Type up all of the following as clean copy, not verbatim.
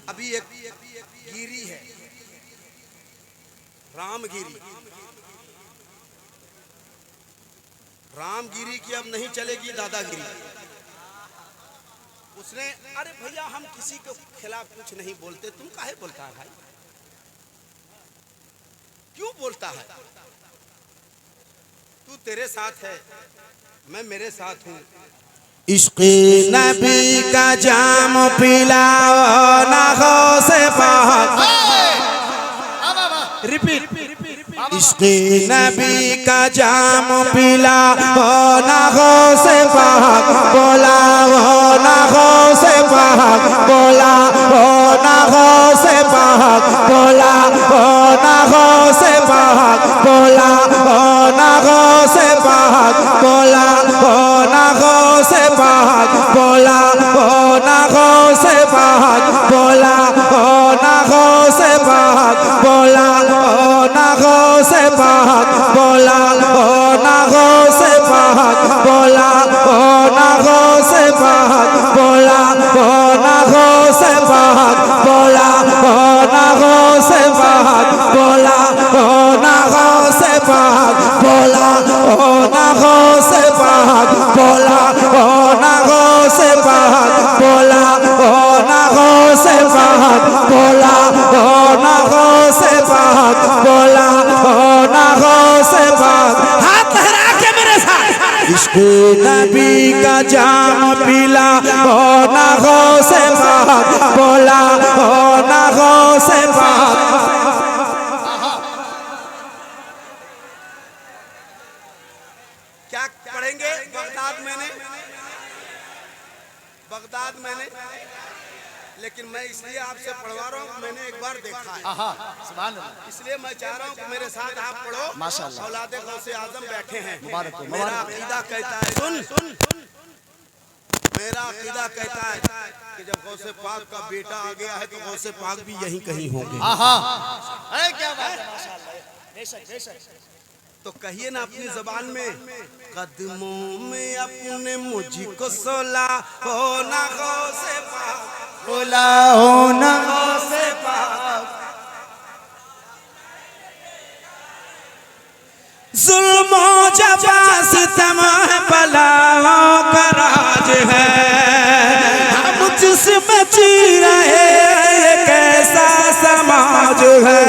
अभी एक गिरी है, रामगिरी। रामगिरी की अब नहीं चलेगी दादागिरी। उसने, अरे भैया हम किसी के खिलाफ कुछ नहीं बोलते, तुम काहे बोलता है भाई, क्यों बोलता है? तू तेरे साथ है, मैं मेरे साथ हूँ। इश्क़ नबी का जाम पिलाओ ना गौसे पाक। रिपीट। इश्क़ नबी का जाम पिलाओ ना गौसे पाक, बोलाओ ना गौसे पाक, बोलाओ ना गौसे पाक, बोलाओ ना गौसे पाक, बोलाओ ना गौसे पाक, बोलाओ ना गौसे पाक, बोलाओ ना गौसे पाक, बोलाओ ना गौसे पाक, बोलाओ ना गौसे पाक, बोलाओ ना गौसे पाक, बोलाओ ना गौसे पाक, बोलाओ ना गौसे पाक, बोलाओ ना गौसे पाक, बोलाओ ना गौसे पाक, बोलाओ ना गौसे पाक, बोलाओ ना गौसे पाक, बोलाओ ना गौसे पाक, बोलाओ ना गौसे पाक, बोलाओ ना गौसे पाक। हाथ लहरा के मेरे साथ। इश्क़ नबी का जाम पिलाओ ना गौसे पाक, बोलाओ ना गौसे पाक। क्या पढ़ेंगे? बगदाद मैंने, लेकिन मैं इसलिए आपसे पढ़वा रहा हूँ, मैंने एक बार देखा है, इसलिए मैं चाह रहा हूँ कि मेरे साथ आप पढ़ो। माशाअल्लाह। औलादे गौसे आजम बैठे हैं। मेरा अकीदा कहता है, सुन, मेरा अकीदा कहता है कि जब गौसे पाक का बेटा आ गया है तो गौसे पाक भी यहीं कहीं होंगे। अरे क्या बात है, माशाअल्लाह, बेशक बेशक। तो कहिए ना अपनी जबान में, कदमों में अपने मुझको सोला हो ना गौसे पाक, बोला हो ना गौसे पाक। जुल्मो जफा सितम बलाओं का राज है, हम जिसमें जी रहे कैसा समाज है।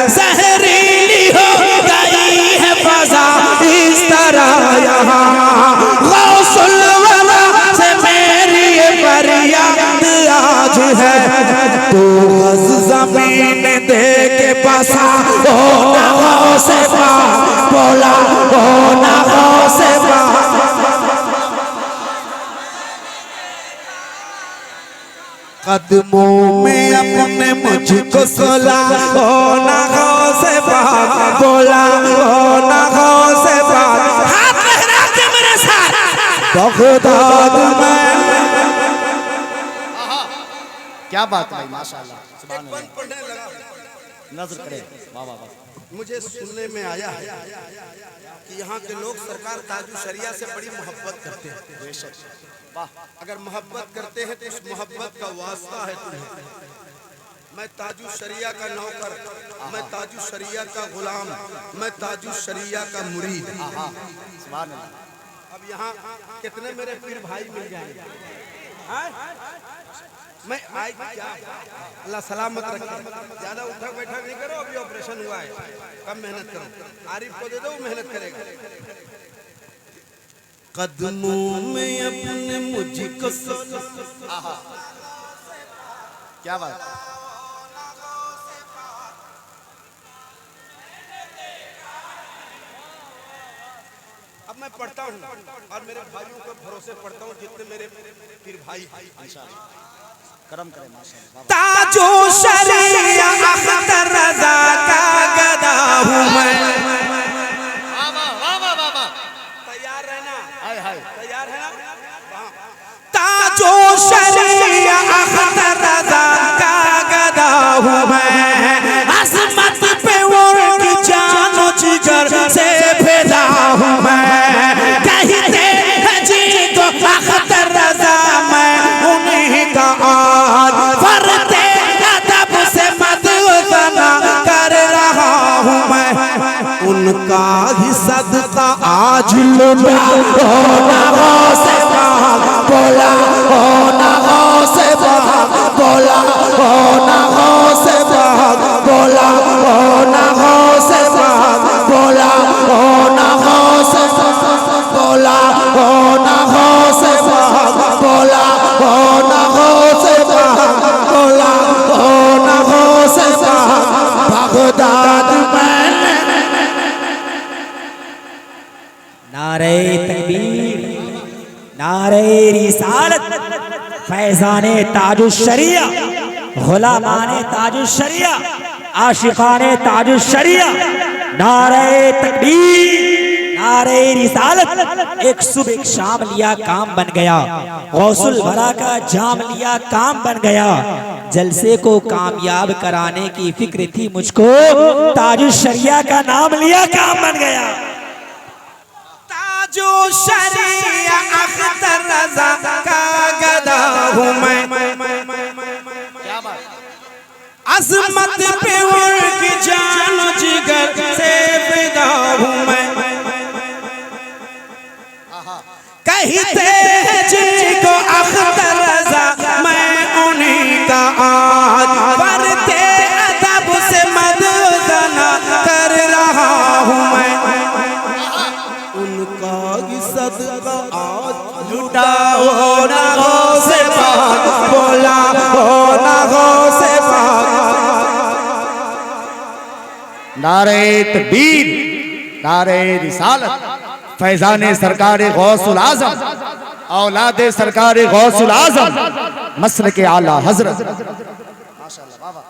जहरीली हो गई है फजा इस तरह यहाँ, गौसुल वला से मेरी फरियाद आज है। तो गज़ ज़मीन दे के बसा हो ना गौसे पाक, बोला हो ना गौसे पाक। कदमों में अपने मुझको सुला हो ना गौसे पाक, बोला हो ना गौसे पाक। हाथ लहरा के मेरे साथ। बगदाद में क्या बात है, माशाअल्लाह, सुभान अल्लाह। पढ़ने लगा, नजर करे, वाह वाह वाह। मुझे सुनने में आया है कि यहाँ के लोग सरकार ताजु शरिया से बड़ी मोहब्बत करते हैं। बेशक, वाह। अगर मोहब्बत करते हैं तो उस मोहब्बत का वास्ता है तुम्हें। मैं ताजु शरिया का नौकर, मैं ताजु शरिया का गुलाम, मैं ताजु शरिया का मुरीद। सुभान अल्लाह। अब यहाँ कितने मेरे पीर भाई मिल जाएंगे? मैं आज क्या, अल्लाह सलामत रखे, ज्यादा उठक बैठक नहीं करो, अभी ऑपरेशन हुआ है, कम मेहनत करो। आरिफ को दे दो, मेहनत करेगा। कदमों में अपने मुझको क्या बात। अब मैं पढ़ता हूँ और मेरे भाइयों के भरोसे पढ़ता हूँ, जितने मेरे पीर भाई करम करे, माशाअल्लाह। ताजो शरिया अख्तर रज़ा का गदा हूँ मैं। तैयार रहना, हाय हाय। तैयार है ना? ताजो शरिया अख्तर रज़ा का गदा हूँ मैं। अज़मत पे उनकी जानो जिगर से फिदा हूँ मैं। कहते हैं जी तो अख्तर रज़ा, मैं उन्हीं का आज फरते प्यार हो ना गौसे पाक बोला हो ना गौसे पाक बोला हो ना गौसे पाक बोला हो ना गौसे पाक बोला हो ना गौसे पाक बोला हो ना गौसे पाक बोला हो ना गौसे पाक बोला हो ना गौसे पाक बगदाद में नारे तकबीर नारे रिसालत फैज़ाने ताजुश्शरिया गुलामाने ताजुश्शरिया आशिकाने ताजुश्शरिया नारे तकबीर नारे रिसालत। एक सुबह एक शाम लिया काम बन गया, गौसुल भरा का जाम लिया काम बन गया। जलसे को कामयाब कराने की फिक्र थी मुझको, ताजुश्शरिया का नाम लिया काम बन गया। जो शरिया अख्तर रज़ा का गदा हूँ मैं, अज़मत पे उनकी जान जिगर से फिदा हूँ मैं। कहते हैं जिनको अख्तर रज़ा मैं उन्हीं का आज बरते अदब से मददना कर रहा हूँ मैं। उनका सदका आज लुटा हो ना गौसे पाक बोला हो ना गौसे पाक। नारे तकबीर नारे रिसालत फैज़ाने सरकारे गौसुल आज़म औलादे सरकारे गौसुल आज़म मसलक के आला हजरत। माशाअल्लाह बाबा।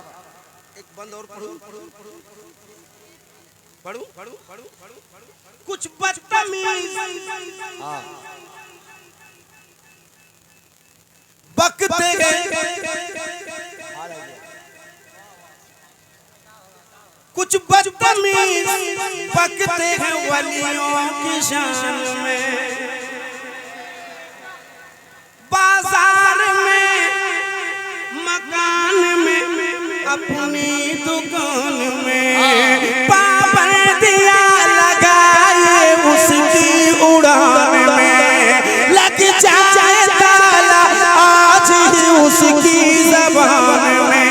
एक बंद और पढ़ूं पढ़ूं कुछ बदतमीज बकते हैं, कुछ बदतमीज बकते हैं वलियों की शान में। बाजार में मकान में अपनी दुकान में पाबंदियां लगाए उसकी उड़ान में। लग जाए ताला आज ही उसकी ज़बान में।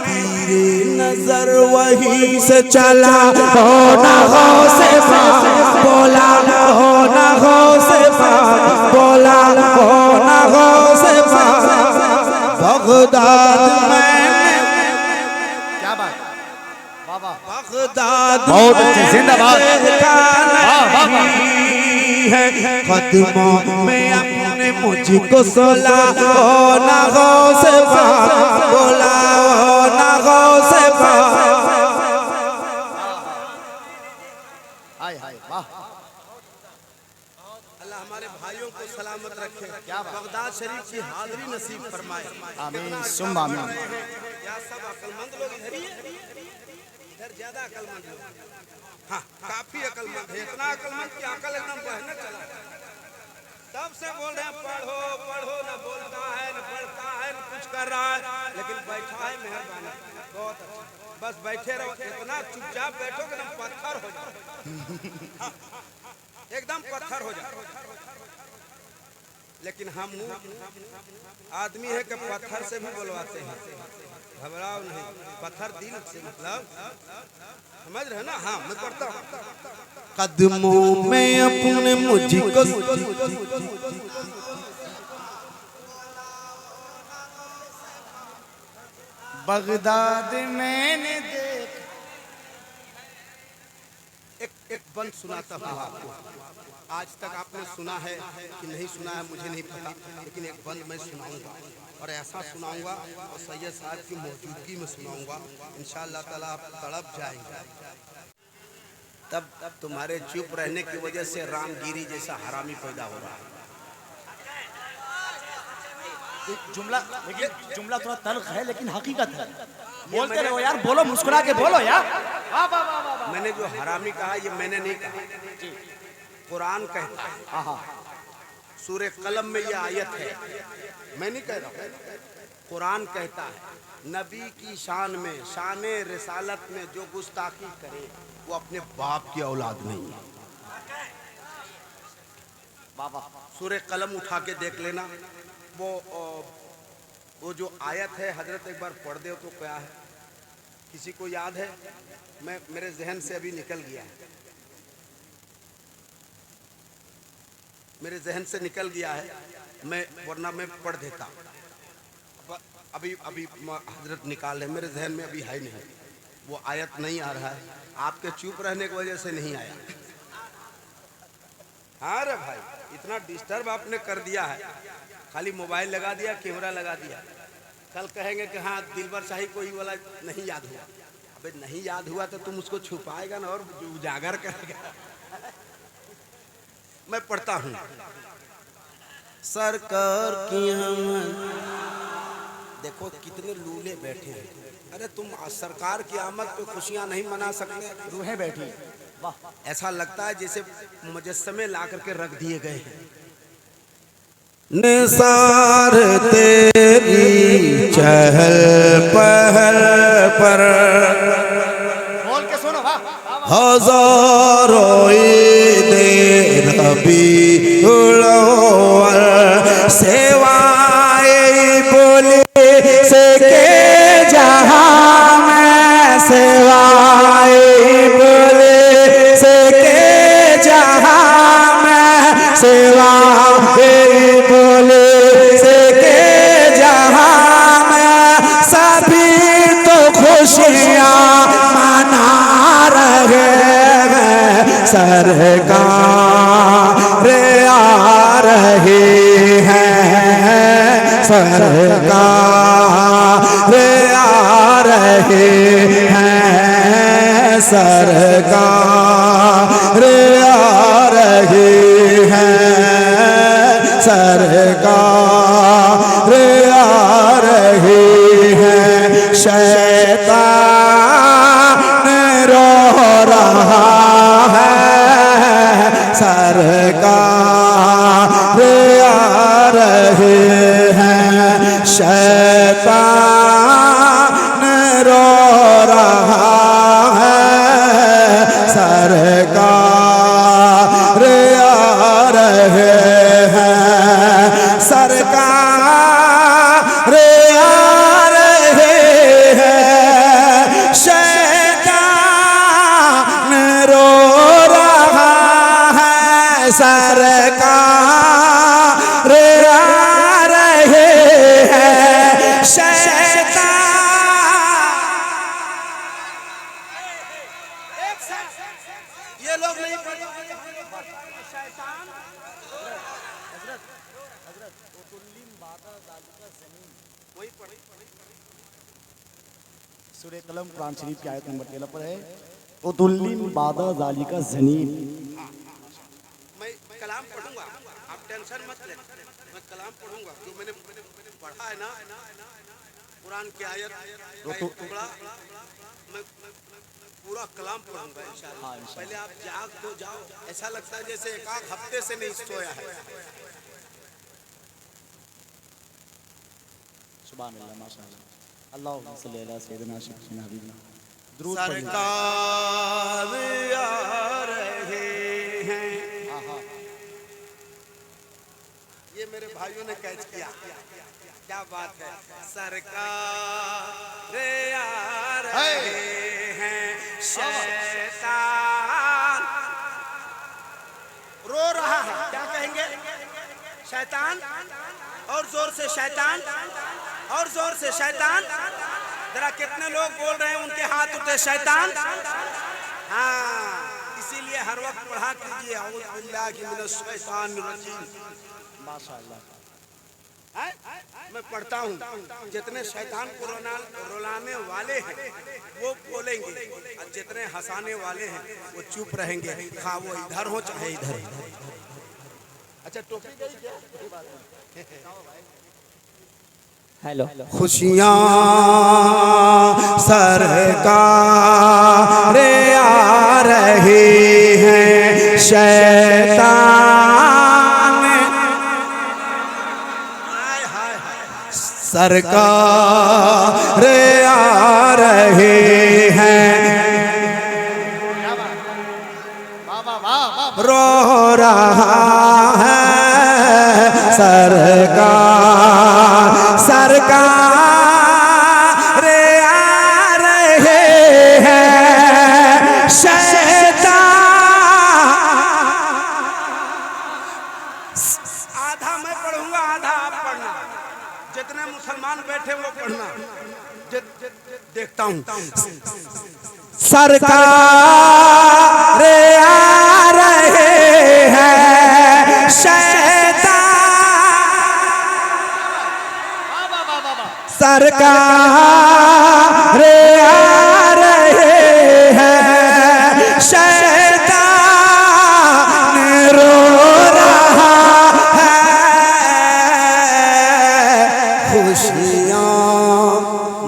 तेरे नजर वही से चला हो ना गौसे पाक बोला हो ना गौसे पाक बोला हो ना गौसे पाक। बगदाद में क्या बात बाबा। बगदाद बहुत अच्छी जिंदाबाद। कदमों में अपने मुझको सोला हो ना गौसे पाक बोला हो ना गौसे पाक। हाय हाय वाह। अल्लाह हमारे भाइयों को सलामत रखे, बगदाद शरीफ की हाज़िरी नसीब फरमाए। आमीन सुम्मा आमीन। क्या सब अक्लमंद लोग इधर ही हैं? इधर ज्यादा अक्लमंद लोग, हाँ काफी अक्लमंद है, इतना अक्लमंद कि अकल एकदम बहने चला। तब से बोल रहे हैं पढ़ो पढ़ो, न बोलता है न पढ़ता है न कुछ कर रहा है, लेकिन बैठा है मेहरबानी बहुत अच्छा। बस बैठे रहो, इतना चुपचाप बैठो कि एकदम पत्थर हो जाओ, एकदम पत्थर हो जाओ। लेकिन हम आदमी है कि पत्थर से भी बुलवाते हैं, घबराओ नहीं। पत्थर दिल से मतलब समझ रहे ना। हाँ मैं पढ़ता हूँ। कदमों में अपने मुझको बगदाद मैंने देख। एक बंद सुनाता हूँ आपको। आज तक आपने सुना है कि नहीं सुना है मुझे नहीं पता, लेकिन एक बंद मैं सुनाऊंगा और ऐसा सुनाऊंगा और सैयद साहब की मौजूदगी में सुनाऊंगा। इंशाअल्लाह ताला आप तड़प जाएंगे। तब तुम्हारे चुप रहने की वजह से रामगिरी जैसा हरामी पैदा हो रहा है। जुमला देखिए, जुमला थोड़ा तल्ख है लेकिन हकीकत है। बोलते रहो यार, बोलो, मुस्कुरा के बोलो यार। मैंने जो हरामी कहा ये मैंने नहीं कहा, कुरान कहता है। सूरे कलम में ये आयत है, मैं नहीं कह रहा हूँ। कुरान कहता है नबी की शान में, शान रिसालत में जो गुस्ताखी करे वो अपने बाप की औलाद नहीं है। सूरह कलम उठा के देख लेना। वो जो आयत है हजरत एक बार पढ़ दो तो क्या है, किसी को याद है? मेरे जहन से अभी निकल गया है, मेरे जहन से निकल गया है, वरना मैं पढ़ देता। अभी हजरत निकाल है, मेरे जहन में अभी है नहीं, वो आयत नहीं आ रहा है, आपके चुप रहने की वजह से नहीं आया। हाँ रे भाई, इतना डिस्टर्ब आपने कर दिया है, खाली मोबाइल लगा दिया, कैमरा लगा दिया। कल कहेंगे कि हाँ दिलबर शाही कोई वाला नहीं याद हुआ। अबे नहीं याद हुआ तो तुम उसको छुपाएगा ना और उजागर करेगा। मैं पढ़ता हूँ। सरकार की देखो कितने लूले बैठे हैं। अरे तुम सरकार की आमद पे खुशियां नहीं मना सकते? रूहें बैठी, वाह। ऐसा लगता है जैसे मुजस्समे ला करके रख दिए गए हैं। निसार तेरी चहल पहल पर बोल के सुनो, वाह। हजारों ईदे रबीउल अव्वल सेवाए बोले से के जहां में सेवाए बोले से के जहां में सेवाए बोले से के जहां में सभी तो खुशियां मना रहे हैं। सरकार आ रही है, सरकार आ रही है, सरकार आ रही है, सरकार आ रही है। शैतान रो रहा है, सरकार आ रही है, शैतान रो रहा है, सरकार आ रहे हैं, सरकार आ रहे हैं, शैतान रो रहा है, सरकार आ रहे हैं, शैतान। ये लोग नहीं पढ़ते। शैतान वही पढ़े। सूरह कलम कुरान शरीफ की आयत नंबर 13 पर है, उदुल्लिम बादा ज़ालिका ज़नीन। मैं कलाम पढ़ूंगा, आप टेंशन मत ले। मैं कलाम पढ़ूंगा जो मैंने पढ़ा है ना, कुरान की आयत टुकड़ा, मैं पूरा कलाम पढ़ूंगा इंशाअल्लाह। पहले आप जाग तो जाओ, ऐसा लगता है जैसे एक आध हफ्ते से नहीं सोया है। सुभान अल्लाह, माशाअल्लाह। अल्लाहुम्मा सल्ली अला सय्यिदिना सय्यिदिना हबीबना। दुरूद पढ़िए। सरकार आ रहे हैं। ये मेरे भाइयों ने कैच किया, क्या बात है। सरकार आ रहे हैं, शैतान रो रहा है। क्या कहेंगे? शैतान, और जोर से शैतान, और जोर से शैतान। जरा कितने लोग बोल रहे हैं उनके हाथ उठे शैतान। हाँ, इसीलिए हर वक्त पढ़ा कीजिए औज़ु बिल्लाहि मिनश शैतानिर रजीम। माशाअल्लाह। मैं पढ़ता हूँ, जितने शैतान को रुलाने वाले हैं वो बोलेंगे, और जितने हंसाने वाले हैं वो चुप रहेंगे, खा वो इधर हो चाहे इधर। अच्छा टोपी गई क्या? हेलो। खुशियाँ सरकार आ रही हैं, शैतान सरकार आ रही हैं, रो रहा है देखता हूँ। सरकार आ रहे हैं शैतान, सरकार आ रहे हैं शैतान रो रहा है, खुशियाँ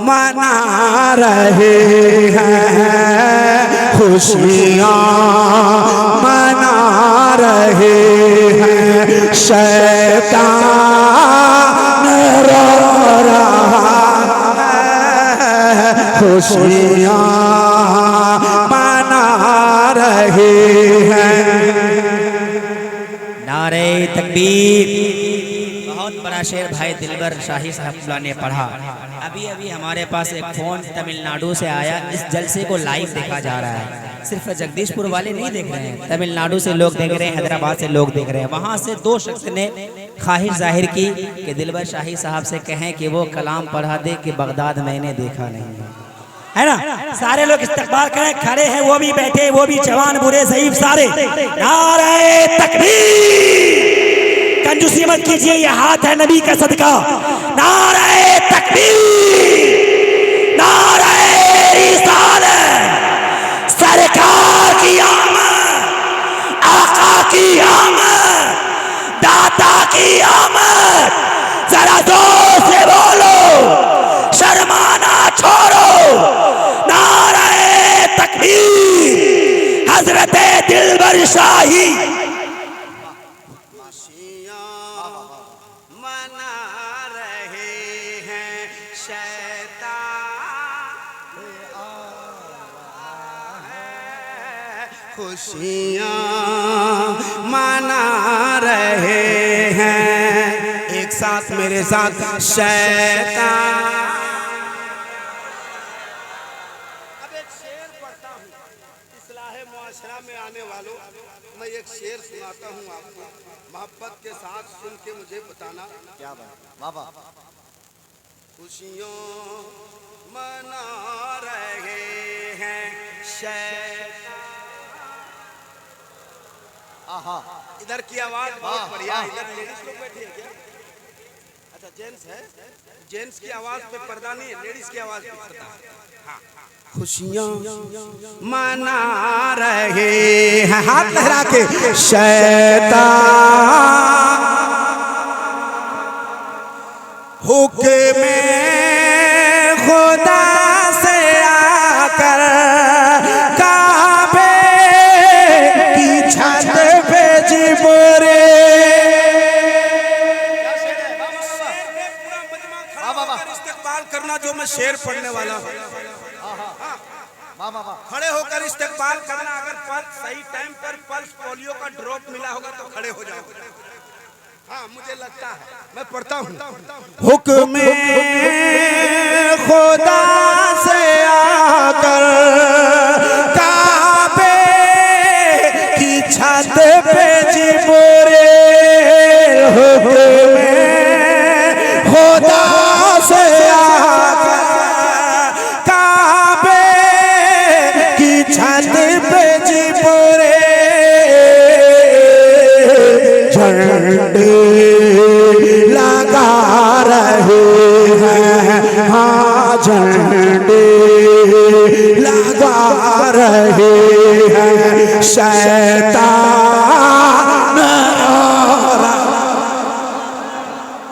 मना रहे हैं, खुशियाँ मना रहे हैं, शैतान रो रहा है, खुशियाँ मना रहे हैं। नारे तकबीर। बहुत बड़ा शेर भाई दिलबर शाही साहब ने पढ़ा। अभी अभी हमारे पास एक फोन तमिलनाडु से आया। इस जलसे को लाइव देखा जा रहा है। सिर्फ जगदीशपुर वाले नहीं देख रहे हैं, तमिलनाडु से लोग देख रहे हैं, हैदराबाद से लोग देख रहे हैं। वहाँ से 2 शख्स ने ख्वाहिश जाहिर की कि दिलबर शाही साहब से कहें कि वो कलाम पढ़ा दे कि बगदाद मैंने देखा नहीं है ना। सारे लोग इस्तकबाल करें, खड़े हैं वो भी, बैठे वो भी, जवान बूढ़े ज़ईफ सारे। नारे तकबीर, कंजूसी मत कीजिए, ये हाथ है नबी का सदका। नारे तकबीर, नारे रिसालत, सरकार की आमद, आका की आमद, दाता की आमद। जरा जोर से बोलो, शर्माना छोड़ो। नारे तकबीर, हजरत दिलबर शाही। खुशियाँ मना रहे हैं शैतान आ रहा है, खुशियाँ मना रहे हैं। एक साथ मेरे साथ, शैतान। में आने वालों, मैं एक शेर सुनाता हूँ आपको, मोहब्बत के साथ सुन के मुझे बताना क्या बात। बाबा खुशियों मना रहे हैं शैतान। इधर की आवाज बहुत बढ़िया। इधर लेडीज लोग बैठी है क्या? अच्छा जेंट्स है, जेंट्स की आवाज पे पर्दा नहीं है, लेडीज की आवाज पे पर्दा है। हाँ। खुशियाँ मना रहे हैं, हाथ लहरा के, शैतान हुक्म खुदा से आकर काबे की छत पे इस्तेकबाल करना, जो मैं शेर पढ़ने वाला हूँ। खड़े होकर इस्तेकबाल करना। अगर पल्स सही टाइम पर पल्स पोलियो का ड्रॉप मिला होगा तो खड़े हो जाओ। हाँ मुझे लगता है, मैं पढ़ता हूँ। हुक्म खुदा से आकर काबे की छत पे जिब्रील, हुक्म खुदा से आकर छत पे जिब्रील झंडे लगा रहे हैं, हाँ झंडे लगा रहे हैं, शैतान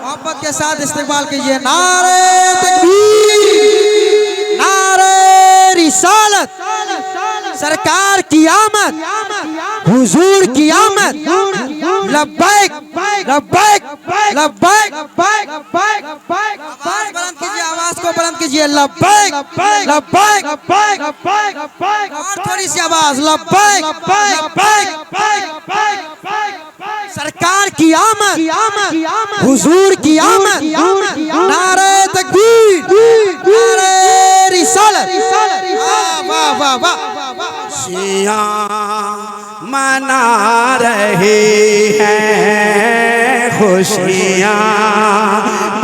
मोहब्बत के साथ इस्तेमाल कीजिए। नारे तकबीर, नारे रिसालत, सरकार की आमद, हुजूर की आमद। लब्बैक लब्बैक लब्बैक। आवाज बुलंद कीजिए, आवाज को बुलंद कीजिए। लब्बैक लब्बैक लब्बैक। और थोड़ी सी आवाज, लब्बैक लब्बैक। सरकार की आमद, हुजूर की आमद। नारे तकबीर, नारे रिसालत। वाह वाह वाह। खुशियाँ मना रहे हैं, खुशियाँ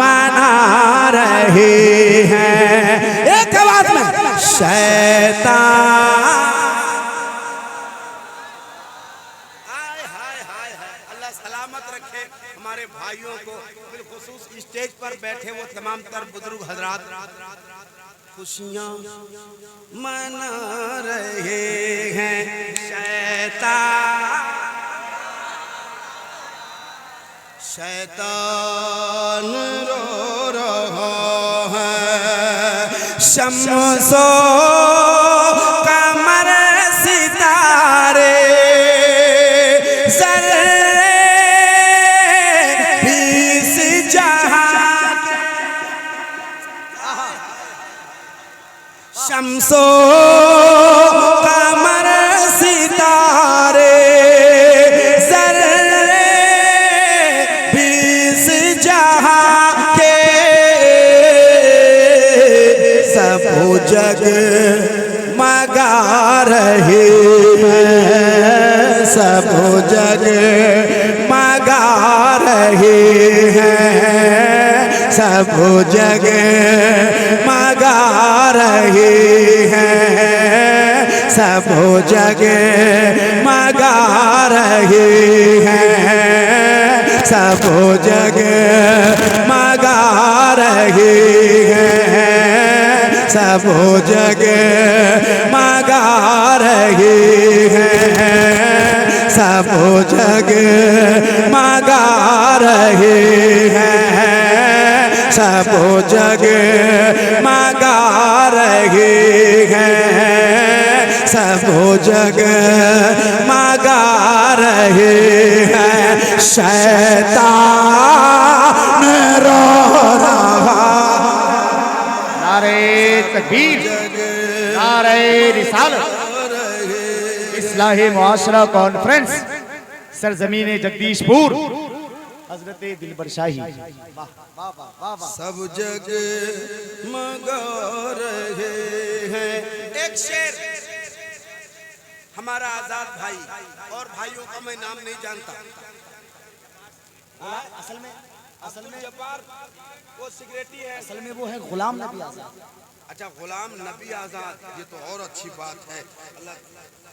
मना रहे हैं, शैतान। हाय हाय हाय हाय, अल्लाह सलामत रखे हमारे भाइयों को, बिलखुसूस स्टेज पर बैठे वो तमाम तर बुजुर्ग हजरात खुशियाँ मना रहे हैं। शैतान रो रहा है, शम्सो कमर सितारे ज़र्रे बीस जहां, शम्सो कमर सितारे ज़र्रे बीस जहां के सब जग मगा रहे हैं, सब जग मगा रहे हैं, सब जग मगा रहे हैं, सब जग मगा रहे हैं, सब जग मगा रहे हैं, सब जग मगा रहे हैं, सब जग मगा रहे हैं, सब जग मगा रहे हैं, सब जग मगा रहे हैं। शैतान रो रहा। नारे तकबीर, नारे रिसालत, इस्लाही मुआशरा कॉन्फ्रेंस सरजमीन जगदीशपुर, हजरत दिलबर शाही। सब जग मगा रहे हैं। एक शेर हमारा आजाद भाई और भाइयों का मैं नाम नहीं जानता। असल में जब्बार वो सिगरेटी है, असल में वो है गुलाम नबी आजाद। अच्छा गुलाम नबी आजाद, ये तो और अच्छी बात है। अल्लाह,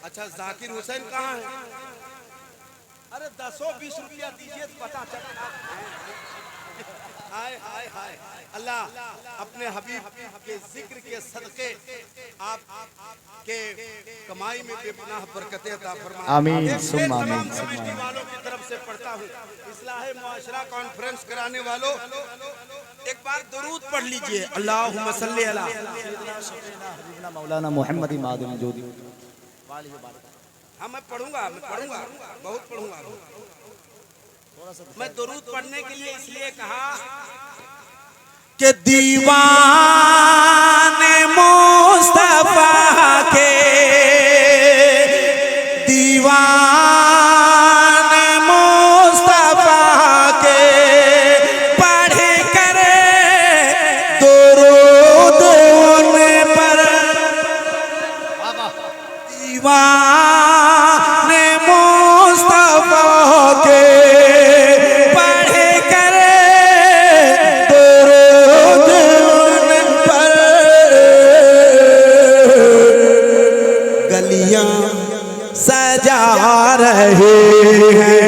अच्छा जाकिर हुसैन कहाँ है? अरे 10-20 रुपया दीजिए तो पता चलता। हाय हाय हाय, अल्लाह अपने हबीब के जिक्र के सदके आप के कमाई में बेपनाह बरकतें अता फरमाए। आमीन एक शेर सुम्मा तमाम आमीन सुम्मा कमेटी वालों की तरफ से पढ़ता हूँ। इस्लाहे मुआशरा कॉन्फ्रेंस कराने वालों एक बार दुरूद पढ़ लीजिए। अल्लाहुम्मा सल्ली अला मौलाना मोहम्मद मादुल जोदी। हाँ मैं पढ़ूंगा बहुत पढ़ूंगा। मैं दुरूद पढ़ने के लिए इसलिए कहा कि दीवाने मुस्तफा के, दीवाने मुस्तफा के पढ़ कर दुरूद उन पर, दीवाने मुस्तफा के पढ़ कर दुरूद उन पर, गलियां सजा रहे हैं,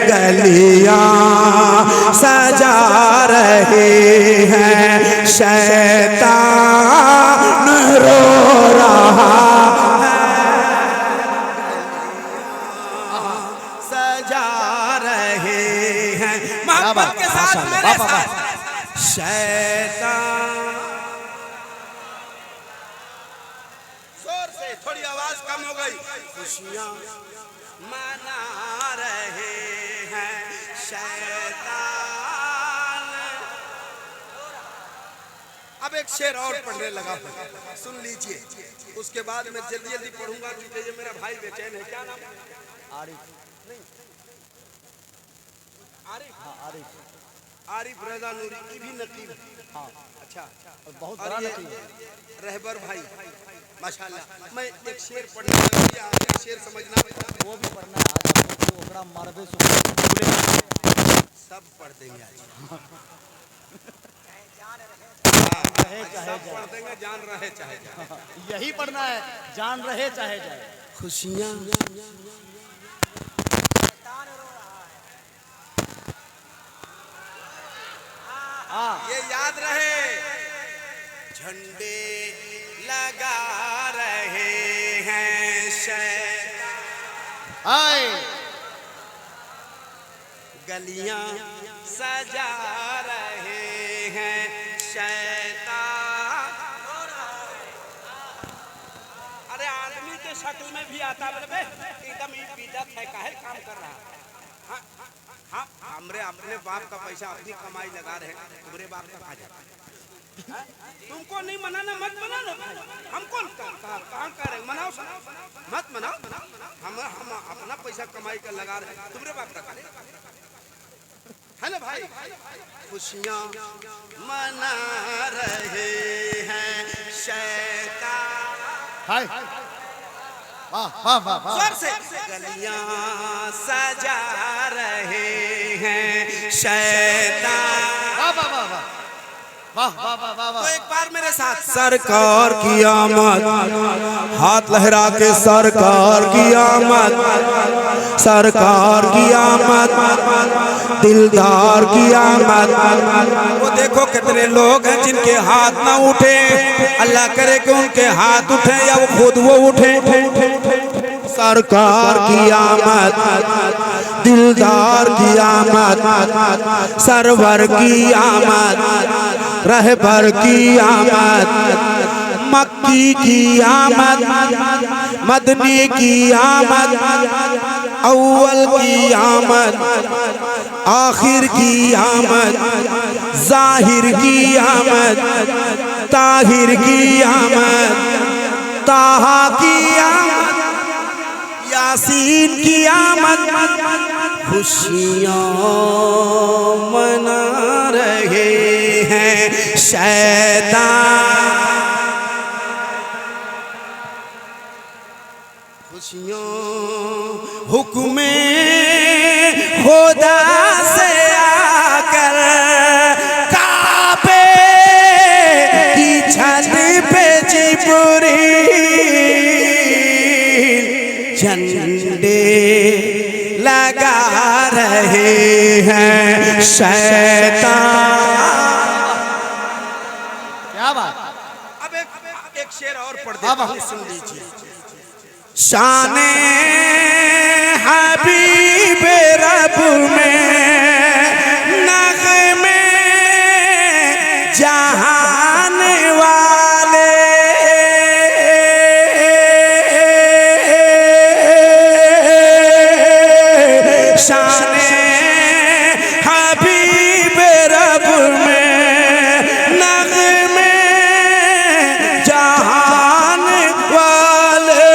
गलियां सजा रहे हैं। शैतान रो रहा है, सजा रहे हैं मोहब्बत के साथ मेरे साथ। शैतान, जोर से, थोड़ी आवाज कम हो गई। खुशियाँ मना रहे हैं शैतान। अब एक शेर और पढ़ने लगा, सुन लीजिए। उसके बाद मैं जल्दी जल्दी पढ़ूंगा क्योंकि ये मेरा भाई बेचैन है। क्या नाम? आरिफ। आरिफ। हाँ आरिफ। आरिफ रजा नूरी की भी नकीब। हाँ अच्छा, बहुत और बड़ा ये नतीजा है। रहबर भाई माशाल्लाह। मैं एक शेर पढ़ने लगा, एक शेर समझना वो भी पढ़ना है आज आपको, ओकरा मारबे सुबह सब पढ़ देंगे आज। सब पढ़ देंगे जान रहे चाहे जाए। यही पढ़ना है, जान रहे चाहे जाए। खुशियाँ ये याद रहे, झंडे लगा रहे हैं आए गलियां सजा रहे हैं शैतान। अरे आदमी के शक्ल में भी आता बे, एकदम बिदत है, काहे काम कर रहा है। हाँ, हाँ, हमरे अपने बाप का पैसा अपनी कमाई लगा रहे हैं, तुम्हारे बाप का खा जाता है। तुमको नहीं मनाना मत मनाना, हम कौन कहाँ कर रहे, मनाओ मत मनाओ, हम अपना पैसा कमाई कर लगा रहे हैं, तुम्हारे बाप का खा है ना भाई। खुशियाँ मना रहे हैं शैतान। हाय वाह वाह वाह वाह। जोर से गलियां सजा रहे हैं शैतान। वाह वाह वाह वाह वाह वाह वाह वाह वाह। तो एक बार मेरे साथ सरकार की आमद, हाथ लहरा के सरकार की आमद, सरकार की आमद, दिलदार की आमद। वो देखो कितने लोग हैं जिनके हाथ ना उठे, अल्लाह करे कि उनके हाथ उठे या वो खुद वो उठे। सरकार की आमद, दिलदार की आमद, सरवर की आमद, रहबर की आमद, मक्की की आमद, मदनी की आमद, अव्वल की आमद, आखिर की आमद, जाहिर की आमद, ताहिर की आमद, ताहा की आमद, यासीन की आमद। खुशियाँ मना रहे हैं शैतान। खुशियाँ हुक्मे खुदा से आकर काबे की छत पे जिब्रील झंडे लगा रहे हैं शैतान। क्या बात। अब एक शेर और पढ़ देता हूं, सुन लीजिए। शाने हबीब रब में नग़मे जहान वाले, शाने हबीब रब में नग़मे जहान वाले,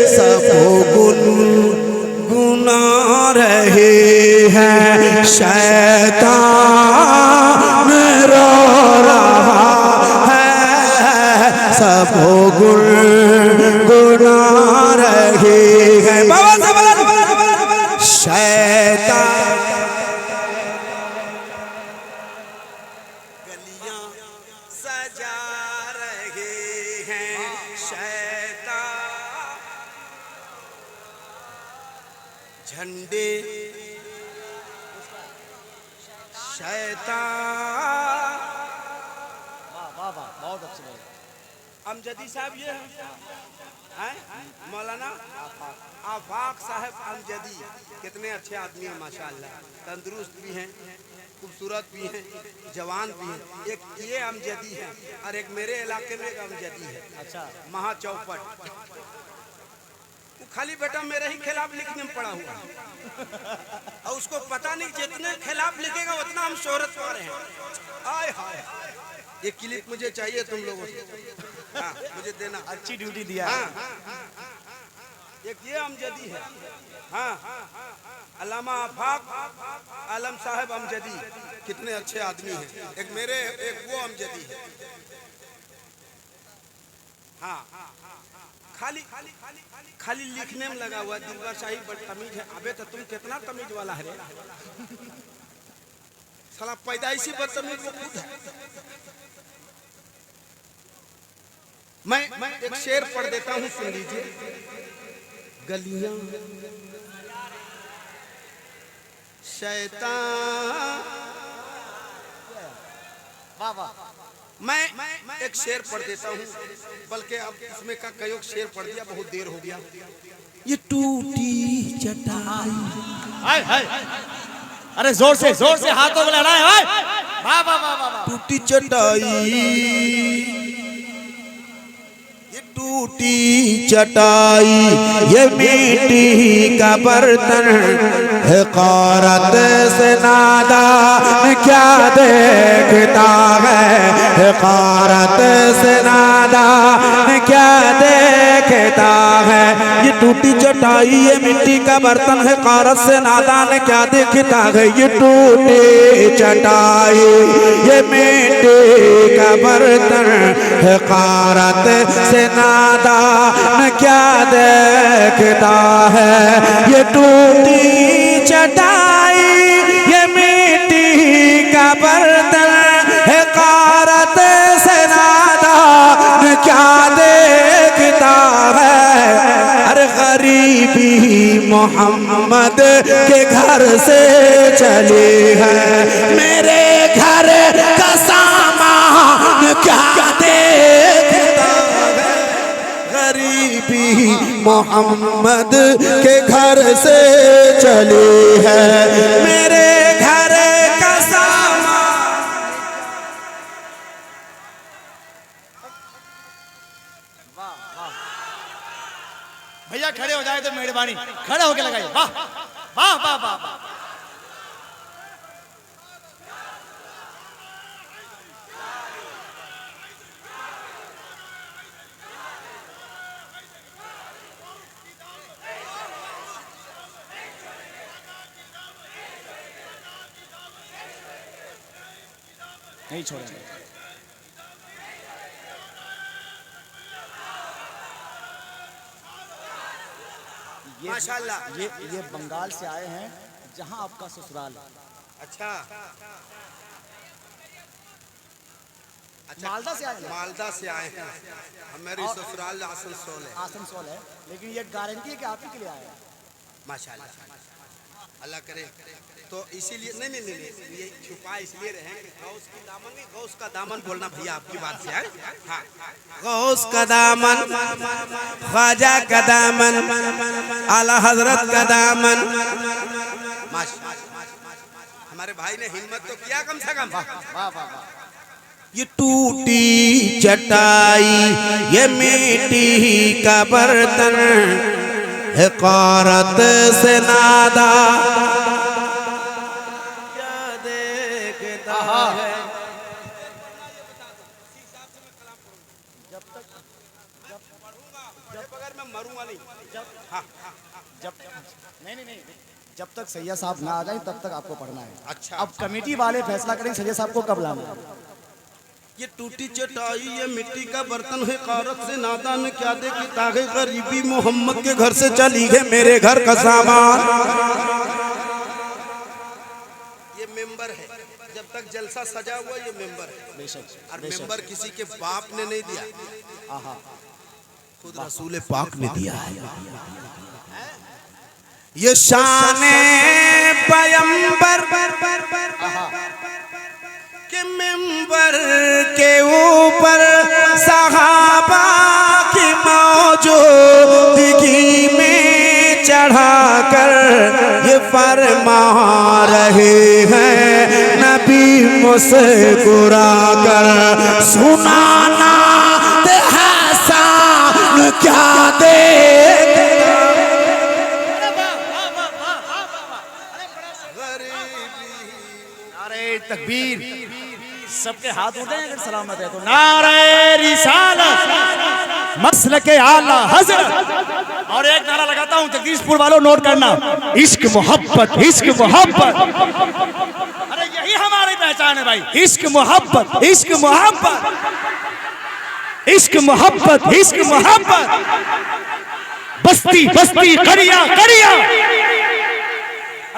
सब गुनगुना रहे हैं शैतान रो रहा है, सब गुनगुना रहे हैं शैतान। गलियां सजा रहे हैं शैतान, झंडे शैतान। वाह वाह वाह, बहुत अच्छे बहुत। अमजदी साहब ये हैं मौलाना आफाक साहब अमजदी, कितने अच्छे आदमी हैं माशाअल्लाह, तंदुरुस्त भी हैं, खूबसूरत भी हैं, जवान भी हैं। एक ये अमजदी है और एक मेरे इलाके में एक अमजदी है। अच्छा महा चौपट, वो खाली बेटा मेरे ही खिलाफ लिखने में पड़ा हुआ है। और उसको पता नहीं जितने खिलाफ लिखेगा उतना हम शोहरत पा रहे हैं। आय हाय, ये क्लिप मुझे चाहिए तुम लोगों से। हाँ, मुझे देना। अच्छी ड्यूटी दिया है। हाँ, एक ये अमजदी है। हाँ, अल्लामा आफाक आलम साहब अमजदी, कितने अच्छे आदमी हैं। एक मेरे एक वो अमजदी है। हाँ, खाली खाली लिखने में लगा हुआ। दिलबर शाही बदतमीज है। अबे तो तुम कितना तमीज वाला है रे। साला पैदाइशी बदतमीज वो खुद है। मैं एक शेर पढ़ देता हूँ, सुन लीजिए। गलियां शैतान, मैं एक शेर पढ़ देता हूँ, बल्कि अब इसमें का कई शेर पढ़ दिया, बहुत देर हो गया। ये टूटी चटाई, अरे जोर से हाथों में लड़ाए। वाह वाह वाह वाह। टूटी चटाई, ये टूटी चटाई, ये मिट्टी का बर्तन है, कारत से नादान क्या देखता है, कारत से नादान क्या देखता है। ये टूटी चटाई, ये मिट्टी का बर्तन है, कारत से नादान क्या देखता है। ये टूटी चटाई, ये मिट्टी का बर्तन है, कारत से नादान क्या देखता है। ये टूटी चटाई, ये मिट्टी का बर्तन है, कारत से नादान क्या देखता है। अरे गरीबी मोहम्मद के घर से चली है, मेरे घर का सामान क्या देखता है। गरीबी मोहम्मद के घर से चली है, मेरे घर का सामान। भैया खड़े हो जाए तो मेहरबानी, खड़े होके लगाइए। वाह वाह वाह वाह। नहीं छोड़ेंगे। माशाल्लाह। ये बंगाल से आए हैं, जहां आपका ससुराल है। अच्छा, मालदा से आए हैं। मालदा से आए हैं। हमारी ससुराल आसनसोल है। आसनसोल है, लेकिन ये गारंटी है कि आप ही के लिए आए हैं। माशाल्लाह, अल्लाह करे। तो इसीलिए नहीं, ये छुपा इसलिए रहे कि गौस की दामन, गौस का दामन बोलना भैया आपकी बात से है। हाँ, गौस का दामन, ख्वाजा का दामन, आला हजरत का दामन। हमारे भाई ने हिम्मत तो किया कम से कम। ये टूटी चटाई, ये मिट्टी का बर्तन है, कारत से नादा क्या देखता है। अगर मैं मरूंगा नहीं, नहीं, जब तक सैयद साहब ना आ जाए तब तक आपको पढ़ना है। अच्छा, अब कमेटी वाले फैसला करेंगे सैयद साहब को कब लाना है। ये टूटी चटाई, ये मिट्टी का बर्तन है, कारत से नादान क्या देखता है। गरीबी मोहम्मद के घर से चली है, मेरे घर का सामान। ये मेंबर है, जब तक जलसा सजा हुआ ये मेंबर है। और मेंबर किसी के बाप ने नहीं दिया, खुद रसूल पाक ने दिया है। ये शाने पैगंबर के मेंबर के ऊपर सहाबा की मौजूदगी में चढ़ाकर ये फरमा रहे हैं, नबी मुस्कुराकर सुनाना हसन क्या देख। नारे तकबीर, सबके हाथ उठे अगर सलामत है तो। नारे रिसालत, मसलके आला हज़रत। और एक नारा लगाता हूं, जगदीशपुर वालों नोट करना, इश्क मोहब्बत, इश्क मोहब्बत। अरे यही हमारी पहचान है भाई, इश्क मोहब्बत, इश्क मोहब्बत, इश्क मोहब्बत, इश्क मोहब्बत। बस्ती बस्ती, करिया करिया।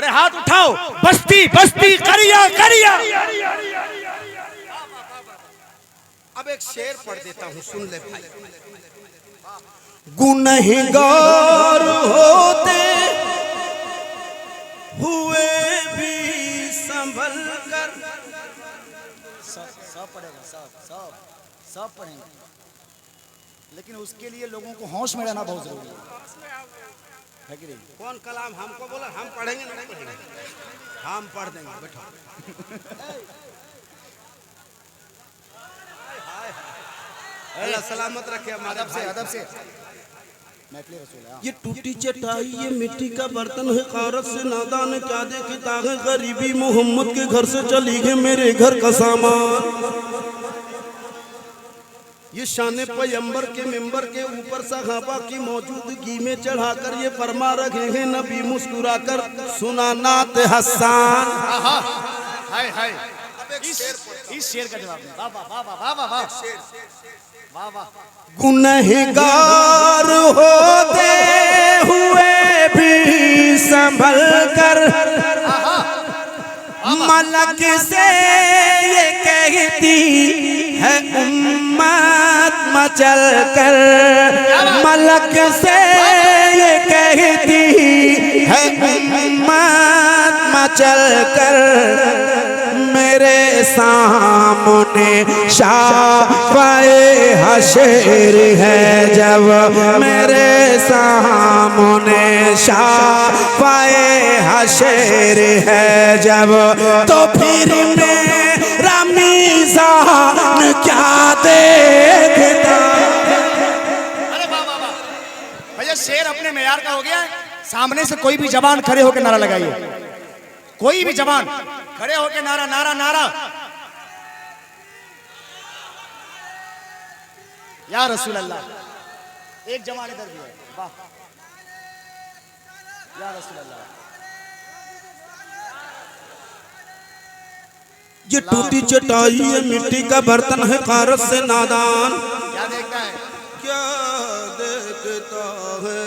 अरे हाथ उठाओ, बस्ती बस्ती करिया करिया। अब एक शेर पढ़ देता हूँ, सुन ले भाई। गुनहगार होते हुए भी संभल कर। सब पढ़ेगा, सब पढ़ेंगे, लेकिन उसके लिए लोगों को होश में रहना बहुत जरूरी है कि नहीं? कौन कलाम हमको बोला? हम पढ़ेंगे नहीं पढ़ेंगे? हम पढ़ देंगे, बैठो। अल्लाह सलामत रखे हमारे अदब से ये टूटी चटाई, ये मिट्टी का बर्तन है, कारत से नादान क्या देखता है, गरीबी मोहम्मद के घर से चली है मेरे घर का सामान। ये शान पैगंबर के मिंबर के ऊपर सहाबा की मौजूदगी में चढ़ाकर ये फरमा रखे हैं नबी मुस्कुराकर, सुना नात हसन। हाय हाय, इस शेर का जवाब वाह वाह वाह वाह वाह वाह वाह वाह। गुनहगार होते हुए भी संभल कर मलक से ये कहती है उम्मत मचल कर। मलक से ये कहती है उम्मत मचल कर। मेरे सामने शाफ़ाए हशर है जब, मेरे सामने शाफ़ाए हशर है जब, तो फिर मेरा मीज़ान क्या देखता। अरे वाह वाह वाह भैया, शेर अपने मेयार का हो गया है। सामने से कोई भी जवान खड़े होकर नारा लगाइए, कोई भी जवान खड़े होकर नारा नारा नारा, या रसूल अल्लाह। एक जवान इधर भी है, वाह, या रसूल अल्लाह। ये टूटी चटाई है, मिट्टी का बर्तन है, कारत से नादान क्या देखता है? क्या देखता है।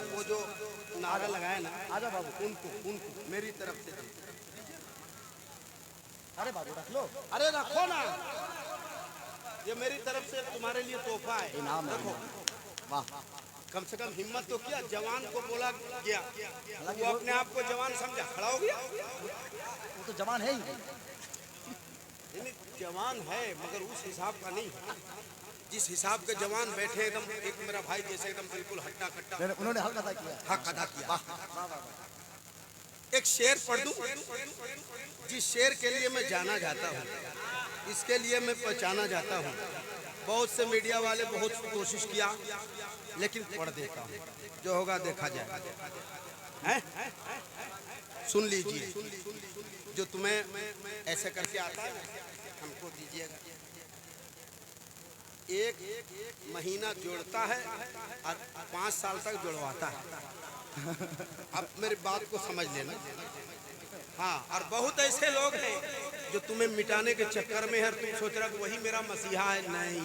वो जो नारा लगाए ना, आजा बाबू, उनको मेरी तरफ से। अरे बाबू रख लो, अरे रखो ना, ये मेरी तरफ से तुम्हारे लिए तोहफा है, इनाम रखो। वाह, कम से कम हिम्मत तो किया, जवान को बोला गया, वो अपने आप को जवान समझा, खड़ा हो गया। वो तो जवान है ही, जवान है मगर उस हिसाब का नहीं है जिस हिसाब के जवान बैठे एकदम। एक मेरा भाई जैसे एकदम बिल्कुल हट्टा कट्टा, उन्होंने हक अदा किया, हक अदा किया। एक शेर पढ़ दूं, जिस शेर के लिए मैं जाना जाता हूँ, इसके लिए मैं पहचाना जाता हूँ। बहुत से मीडिया वाले बहुत कोशिश किया, लेकिन पढ़ देता हूँ, जो होगा देखा जाएगा। सुन लीजिए, जो तुम्हें ऐसे करके आता है हमको दीजिएगा। एक महीना जोड़ता है और 5 साल तक जुड़वाता है। अब मेरी बात को समझ लेना। हाँ, और बहुत ऐसे लोग हैं जो तुम्हें मिटाने के चक्कर में है, तुम सोच रहे हो वही मेरा मसीहा है। नहीं,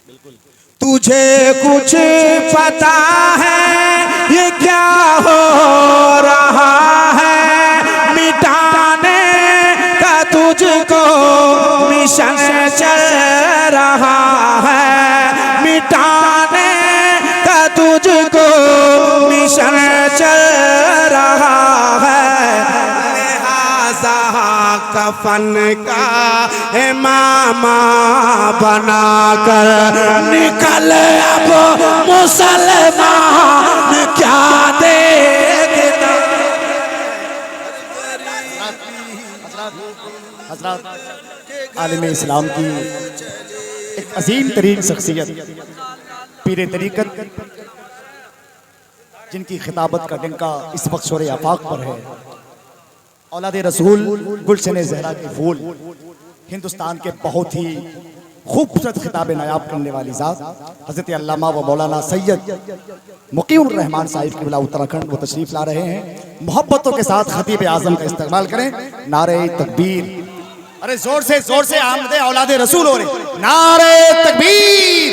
बिल्कुल। तुझे कुछ पता है ये क्या हो रहा है, मिटाने का तुझको मिशन चल रहा है, मिटाने का तुझको मिशन चल रहा है। लिहाजा कफन का इमामा बनाकर निकल अब मुसलमान क्या देखता। हजरत आलिम इस्लाम की एक अजीम तरीन शख्सियत पीर तरीकत, जिनकी खिताबत का डंका इस वक्त शोरे आफाक पर है। औलाद रसूल, गुलशन ज़हरा के फूल, हिंदुस्तान के बहुत ही खूबसूरत खिताब नायाब करने वाली ज़ात हज़रत अल्लामा व मौलाना सैयद मुकीमुर रहमान साहिब क़िबला उत्तराखंड वो तशरीफ़ ला रहे हैं। मोहब्बतों के साथ खतीब आज़म का इस्तेमाल करें। नारे तकबीर, अरे जोर से आमदे औलाद रसूल हो रहे। नारे तकबीर,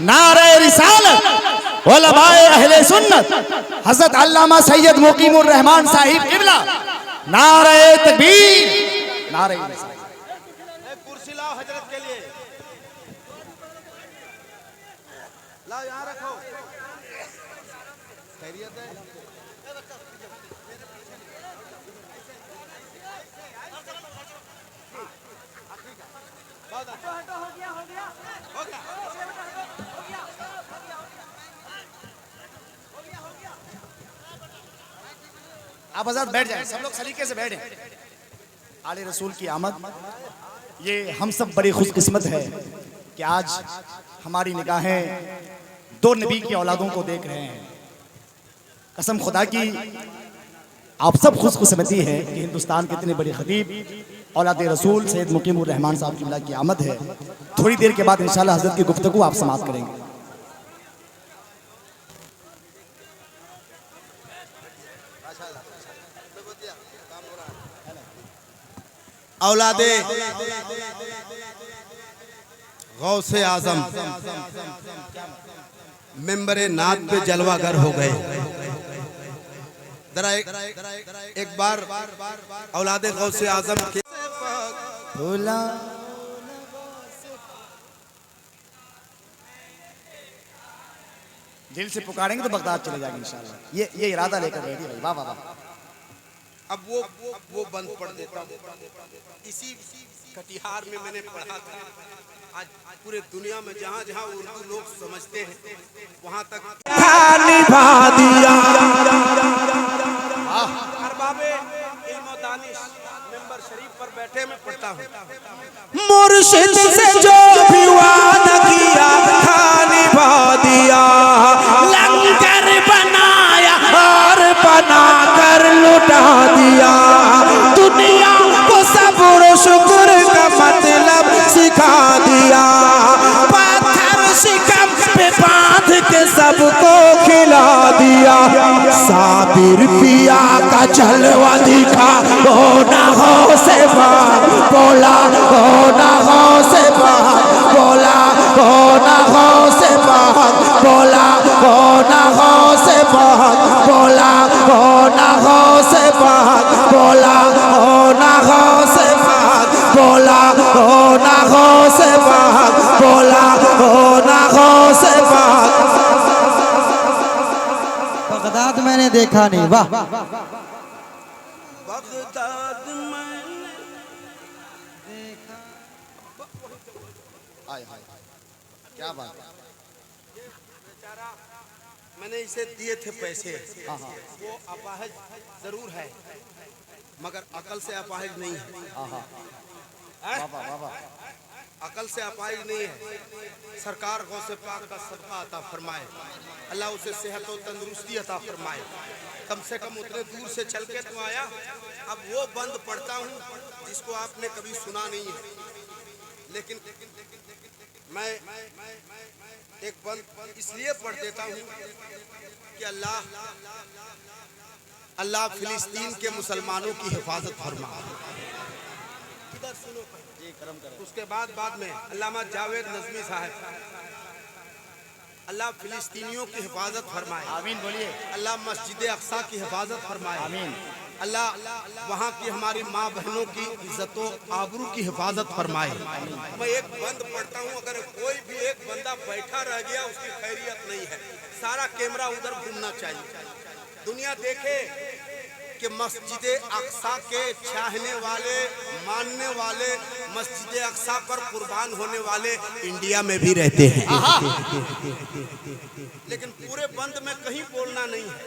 नारे रिसालत, उलमाए अहले सुन्नत हजरत अल्लामा सैयद मुकीमुर रहमान साहिब किबला नारे तकबीर नारे कुर्सी लाओ हजरत के लिए, लाओ यहाँ रखो। खैरियत है? आप हजरत बैठ जाएं, सब लोग सलीके से बैठे। आले रसूल की आमद, ये हम सब बड़ी खुशकिस्मत है कि आज हमारी निगाहें दो नबी की औलादों को देख रहे हैं। कसम खुदा की आप सब खुशकिस्मती है कि हिंदुस्तान के इतने बड़े खतीब औलाद रसूल सैयद मुकीमुर रहमान साहब किबला की आमद है। थोड़ी देर के बाद इंशाल्लाह हजरत की गुफ्तगू आप समाप्त करेंगे। औलादे गौसे आजम मेंबरे नात पे जलवागर हो गए। जरा एक बार औलादे गौसे आजम के दिल से पुकारेंगे तो बगदाद चले जाएंगे इंशाल्लाह। ये इरादा लेकर बैठी भाई। वाह वाह वाह। अब वो बंद पढ़ देता हूँ। इसी कटिहार में मैंने पढ़ा था। आज पूरे दुनिया में जहाँ जहाँ उर्दू लोग समझते हैं वहाँ तक निभा दिया अरबाबे इल्म व दानिश मेंबर शरीफ पर बैठे मैं पढ़ता हूँ। मुर्शिद से जो भी वादा किया था निभा दिया, लंगर बनाया और बना कर लुटा दिया, दुनिया को सब्र शुक्र का मतलब सिखा दिया, पत्थर शिकम पे बांध के सबको खिला दिया, साबिर पिया का जलवा दिखा हो ना हो से बात बोला, हो ना हो से बात बोला, हो ना हो से बात बोला, हो ना हो से बात बोला, हो ना हो से बात बोला, हो ना हो से बात बोला, हो ना हो से बात बोला, हो ना हो से बात। बगदाद मैंने देखा नहीं। वाह बगदाद में क्या बात है। मैंने इसे दिए थे पैसे। वो अपाहिज जरूर है मगर अकल से अपाहिज नहीं है। अकल से अपाहिज नहीं है। सरकार गौसे पाक का सदका अता फरमाए, अल्लाह उसे सेहत और तंदुरुस्ती अता फरमाए। कम से कम उतने दूर से चल के तो आया। अब वो बंद पढ़ता हूँ जिसको आपने कभी सुना नहीं है, लेकिन मैं एक बंद इसलिए पढ़ देता हूँ कि अल्लाह फिलिस्तीन के मुसलमानों की हिफाजत फरमा। इधर सुनो, उसके बाद में अल्लामा जावेद नज़मी साहब, अल्लाह फिलिस्तीनियों की हिफाजत फरमाए। आमीन बोलिए। अल्लाह मस्जिद अक्सा की हिफाजत फरमाए। आमीन। अल्लाह वहाँ की हमारी माँ बहनों की इज्जतों आबरू की हिफाजत फरमाए। मैं एक बंद पढ़ता हूँ, अगर कोई भी एक बंदा बैठा रह गया उसकी खैरियत नहीं है। सारा कैमरा उधर घूमना चाहिए, दुनिया देखे कि मस्जिद अक्सा के चाहने वाले, मानने वाले, मस्जिद अक्सा पर कुर्बान होने वाले इंडिया में भी रहते हैं। लेकिन पूरे बंद में कहीं बोलना नहीं है।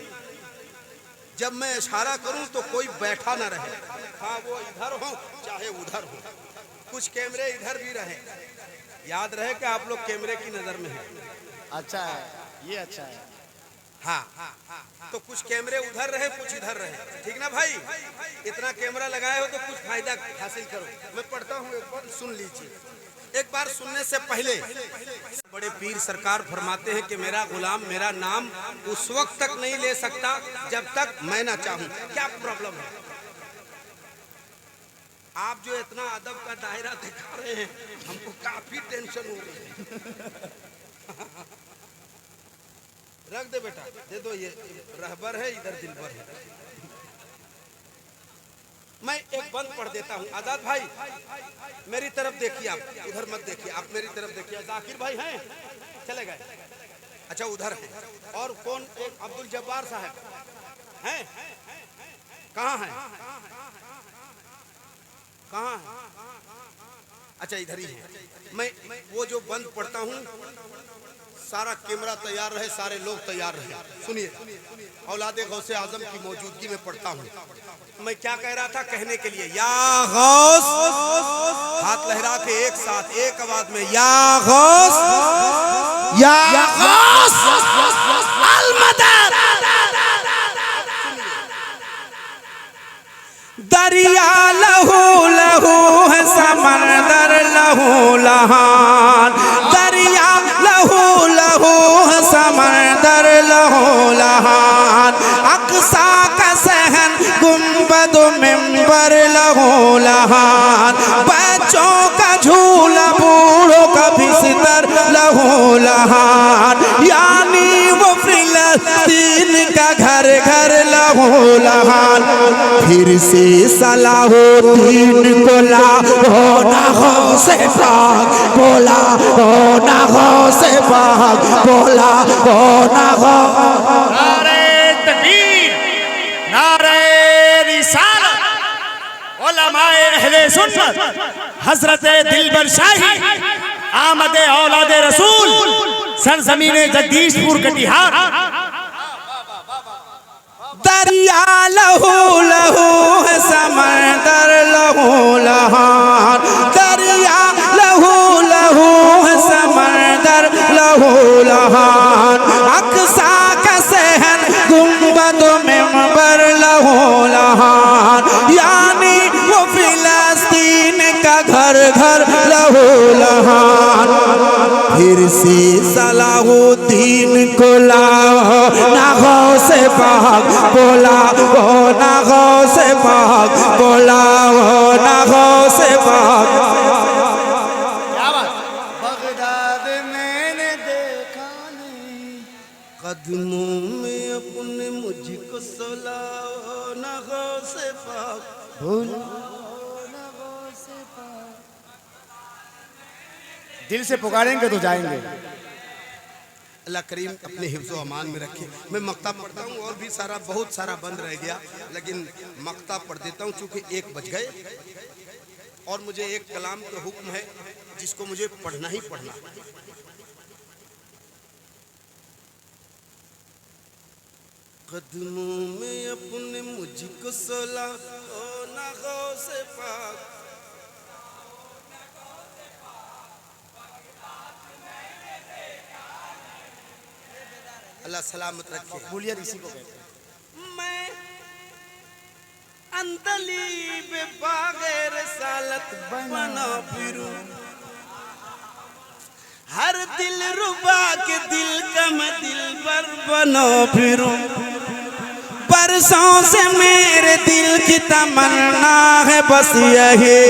जब मैं इशारा करूं तो कोई बैठा ना रहे, हाँ वो इधर हो चाहे उधर हो। कुछ कैमरे इधर भी रहे, याद रहे कि आप लोग कैमरे की नजर में हैं। अच्छा है, ये अच्छा है। हाँ, तो कुछ कैमरे उधर रहे, कुछ इधर रहे, ठीक ना भाई? इतना कैमरा लगाए हो तो कुछ फायदा हासिल करो। मैं पढ़ता हूँ, एक बार सुन लीजिए। एक बार सुनने से पहले बड़े पीर सरकार फरमाते हैं कि मेरा गुलाम मेरा नाम उस वक्त तक नहीं ले सकता जब तक मैं ना चाहूं। क्या प्रॉब्लम है? आप जो इतना अदब का दायरा दिखा रहे हैं, हमको काफी टेंशन हो रही है। रख दे बेटा, दे दो, ये रहबर है, इधर दिलबर है। मैं एक बंद पढ़ देता हूँ। आजाद भाई मेरी तरफ देखिए, आप उधर मत देखिए, आप मेरी तरफ देखिए। जाकिर भाई हैं, चले गए, अच्छा उधर है। और कौन? एक अब्दुल जब्बार साहब हैं, कहाँ हैं? कहाँ है? अच्छा इधर ही है। मैं वो जो बंद पढ़ता हूँ, सारा कैमरा तैयार रहे, सारे लोग तैयार रहे। सुनिए, औलादे गौसे आजम की मौजूदगी में पढ़ता हूँ। मैं क्या कह रहा था कहने के लिए? या गौस, हाथ लहरा के एक साथ एक आवाज में, या गौस, या गौस अल मदद। दरिया लहू लहू है, समंदर लहू लहान। दरिया लहू लहू है, समंदर लहू लहान। अक्सा का सहन, गुंबद मिंबर लहू लहान। बच्चों का झूला, बूढ़ों का बिस्तर लहू लहान। यानी वो फिलिस्तीन का घर घर लहू लहान। फिर से सलाहुद्दीन को लाओ नागों से पाक, बोला ओ नागों से पाक, बोला ओ नागों। नारे तकबीर, नारे रिसालत, उलमाए अहले सुन्नत, हजरत दिलबर शाही, आमदे औलादे रसूल, सरजमीने जगदीशपुर कटिहार। दरिया लहू लहू है, समंदर लहू लहान। दरिया लहू लहू है, समंदर लहू लहान। अक्सा का सहन, गुंबद मिंबर लहू लहान। यानी वो फिलिस्तीन का घर घर लहू लहान। फिर से सलाहुद्दीन को लाओ नागों से पाक, बोला ओ नागों से पाक, बोला ओ नागों से पाक। बगदाद मैंने देखा नहीं, कदमों में अपने मुझको सुलाओ नागों से पाक, दिल से पुकारेंगे तो जाएंगे। अल्लाह करीम अपने हिफ्ज़ो अमान में रखे। मैं मक्ता पढ़ता हूँ, और भी सारा बहुत सारा बंद रह गया, लेकिन मक्ता पढ़ देता हूँ चूँकि 1 बज गए और मुझे एक कलाम का हुक्म है जिसको मुझे पढ़ना ही पढ़ना। कदमों में अपने मुझको सुला ओ नागों से पाक। अल्लाह सलामत रखे। मकबूलियत इसी को कहते हैं। मैं अंदलीब बागैर सालत बना फिरूं, हर दिल रुबा के दिल का मैं दिल पर बना फिरूं। बरसों से मेरे दिल की तमन्ना है बस यही,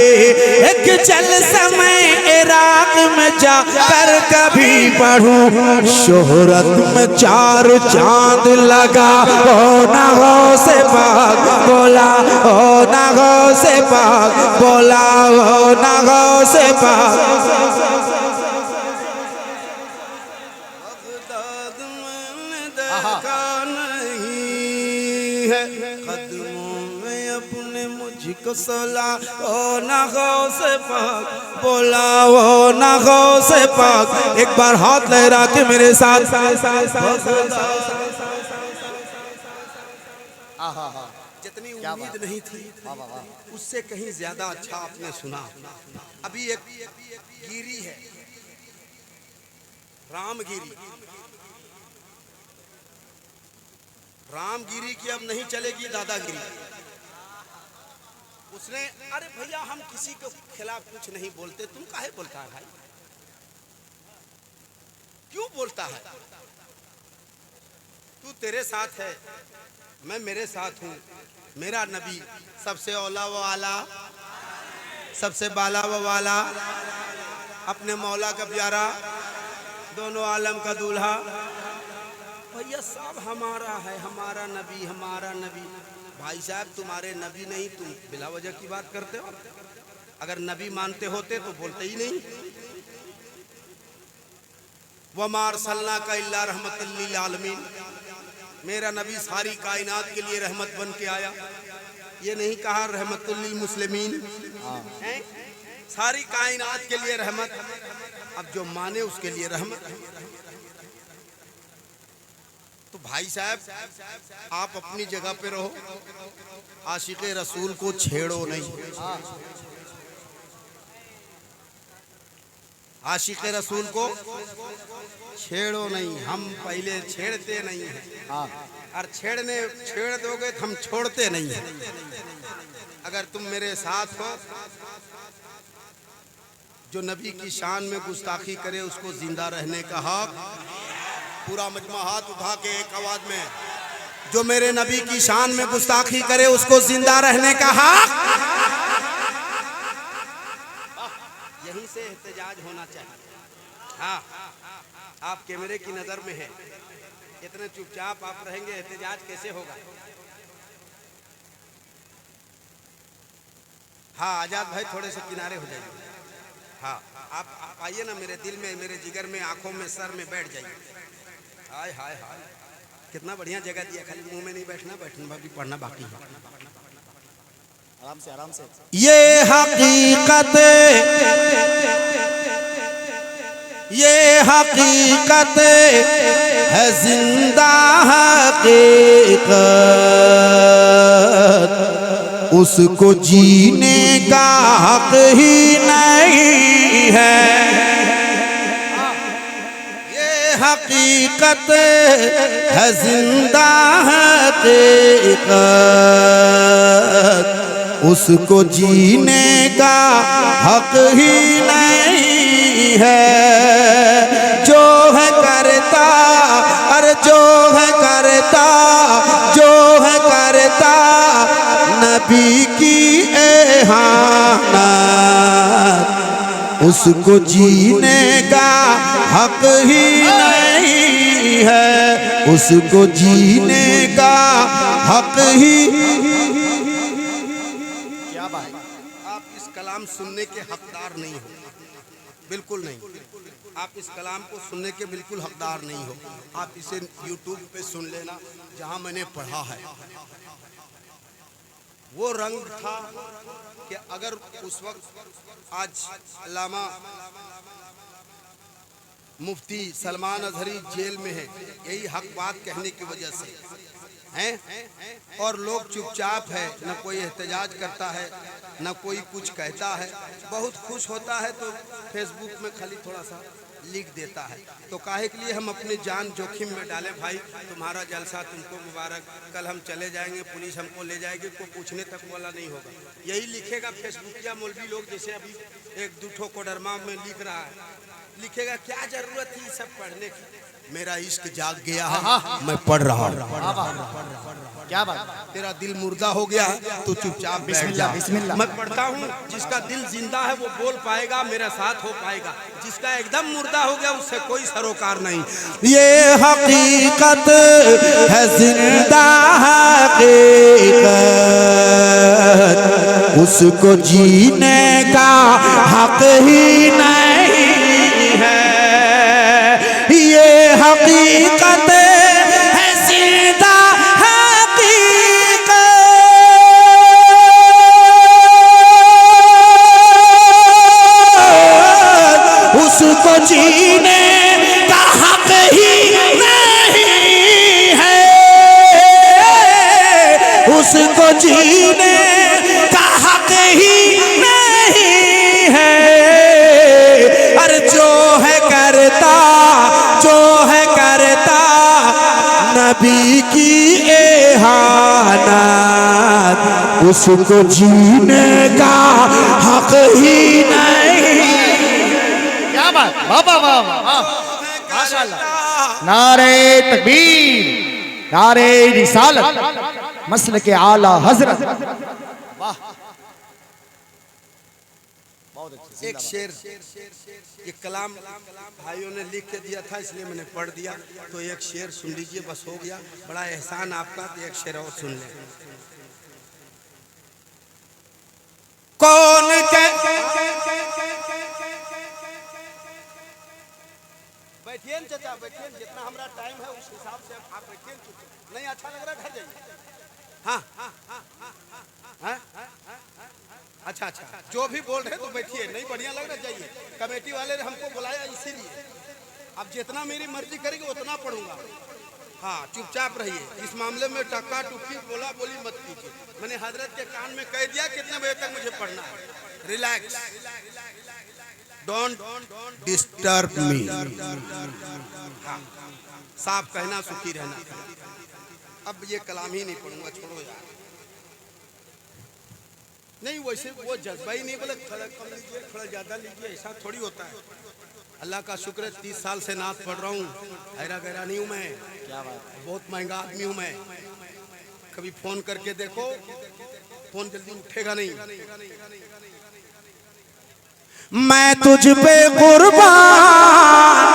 एक चल समय इराक में जाकर कभी पढ़ूं। शोहरत में 4 चांद लगा, ओ नागों से पाक, बोला ओ नागों से पाक, बोला ओ नागों से पाक। बगदाद मैंने देखा नहीं है, कदमों में अपने मुझको सुला ओ नागों से पाक, बोला वो नागों से पाक। एक बार हाथ लहरा के मेरे साथ। जितनी उम्मीद नहीं थी उससे कहीं ज्यादा अच्छा आपने सुना। अभी एक गिरी है, रामगिरी। रामगिरी की अब नहीं चलेगी दादागिरी। उसने, अरे भैया हम किसी के खिलाफ कुछ नहीं बोलते, तुम काहे बोलता है भाई, क्यों बोलता है? तू तेरे साथ है, मैं मेरे साथ हूँ। मेरा नबी सबसे औला व आला, सबसे बाला व वाला, अपने मौला का प्यारा, दोनों आलम का दूल्हा। भैया सब हमारा है, हमारा नबी, हमारा नबी। भाई साहब तुम्हारे नबी नहीं, तुम बिला वजह की बात करते हो। अगर नबी मानते होते तो बोलते ही नहीं। वमा अरसलना का इल्ला रहमतल लिल आलमीन, मेरा नबी सारी कायनात के लिए रहमत बन के आया। ये नहीं कहा रहमतुल लिल मुस्लिमीन, सारी कायनात के लिए रहमत। अब जो माने उसके लिए रहमत। तो भाई साहब आप अपनी जगह पे रहो, आशिक़े रसूल को छेड़ो नहीं। आशिक़े रसूल को छेड़ो नहीं। हम पहले छेड़ते नहीं हैं, और छेड़ दोगे तो हम छोड़ते नहीं हैं। अगर तुम मेरे साथ हो, जो नबी की शान में गुस्ताखी करे उसको जिंदा रहने का हक। पूरा मजमा हाथ उठा के एक आवाज में, जो मेरे नबी की शान में गुस्ताखी करे उसको जिंदा रहने का हक। यहीं से एहतजाज होना चाहिए। हाँ, आप कैमरे की नजर में है, इतने चुपचाप आप रहेंगे, एहतजाज कैसे होगा? हाँ आजाद भाई थोड़े से किनारे हो जाइए। हाँ आप आइए ना, मेरे दिल में, मेरे जिगर में, आंखों में, सर में बैठ जाइए। हाय हाय हाय, कितना बढ़िया जगह दिया। खाली मुंह में नहीं बैठना, बैठना भी पढ़ना बाकी है। आराम से आराम से। ये हकीकत, ये हकीकत है, जिंदा हकीकत, उसको जीने का हक ही नहीं है। ये हकीकत है, जिंदा हकीकत, उसको जीने का हक ही नहीं है। जो है करता, और जो है करता, जो है करता नबी की एहानत, उसको जीने का हक ही नहीं है। उसको जीने का हक ही। आप इस कलाम सुनने के हकदार नहीं हो, बिल्कुल नहीं। आप इस कलाम को सुनने के बिल्कुल हकदार नहीं हो। आप इसे YouTube पे सुन लेना, जहां मैंने पढ़ा है। वो रंग था कि अगर उस वक्त, आज अल्लामा मुफ्ती सलमान अजहरी जेल में है, यही हक बात कहने की वजह से हैं, और लोग चुपचाप है, न कोई एहतजाज करता है, न कोई कुछ कहता है। बहुत खुश होता है तो फेसबुक में खाली थोड़ा सा लिख देता है। तो काहे के लिए हम अपनी जान जोखिम में डालें? भाई तुम्हारा जलसा तुमको मुबारक, कल हम चले जाएंगे, पुलिस हमको ले जाएगी, कोई पूछने तक वाला नहीं होगा। यही लिखेगा फेसबुकिया मौलवी लोग, जैसे अभी एक दूठो कोडरमा में लिख रहा है, लिखेगा क्या जरूरत थी सब पढ़ने की। मेरा इश्क जाग गया है, मैं पढ़ रहा हूँ। क्या बात? तेरा दिल मुर्दा हो गया है तो चुपचाप बैठ जा। मैं पढ़ता हूँ, जिसका दिल जिंदा है वो बोल पाएगा, मेरा साथ हो पाएगा। जिसका एकदम मुर्दा हो गया उससे कोई सरोकार नहीं। ये हकीकत है, जिंदा हकीकत, उसको जीने का हक ही नहीं है। ये हकीकत है, जिंदा हकीकत, उसको जीने का हक ही नहीं है। उसको जीने का हक ही नहीं है। अरे जो है करता, जो है करता नबी की एहानत, उसको जीने का हक ही नहीं। क्या बात? बाबा बाबा, माशाअल्लाह। नारे तकबीर, नारे रिसालत, मसलके आला हजरत। वाह, बहुत एक शेर, ये कलाम भाइयों ने लिख के दिया था इसलिए मैंने पढ़ दिया, तो एक शेर सुन लीजिए, बस हो गया। बड़ा एहसान आपका, तो एक शेर और सुन लें। कौन बैठिए चाचा, बैठिए, जितना हमारा टाइम है उस हिसाब से आप बैठिए। नहीं अच्छा लग रहा, घर जाइए। हाँ अच्छा, जो भी बोल रहे तो बैठिए, नहीं बढ़िया लग रहा जाइए। कमेटी वाले ने हमको बुलाया इसीलिए, अब जितना मेरी मर्जी करेगी उतना पढ़ूंगा। हाँ, चुपचाप रहिए, इस मामले में टक्का टुक्की बोला बोली मत कीजिए। मैंने हजरत के कान में कह दिया कितने बजे तक मुझे पढ़ना है। Relax, don't disturb me. हाँ, साफ कहना, सुखी रहना। अब ये कलाम ही नहीं पढ़ूंगा, छोड़ो यार। नहीं वैसे वो जज्बा ही नहीं, बोले थोड़ा कम लीजिए, थोड़ा ज्यादा लीजिए, ऐसा थोड़ी होता है। अल्लाह का शुक्र है 30 साल से नात पढ़ रहा हूँ, हैरा गहरा नहीं हूँ मैं। क्या बात, बहुत महंगा आदमी हूँ मैं। कभी फोन करके देखो, फोन जल्दी उठेगा नहीं। मैं तुझ पे कुर्बान,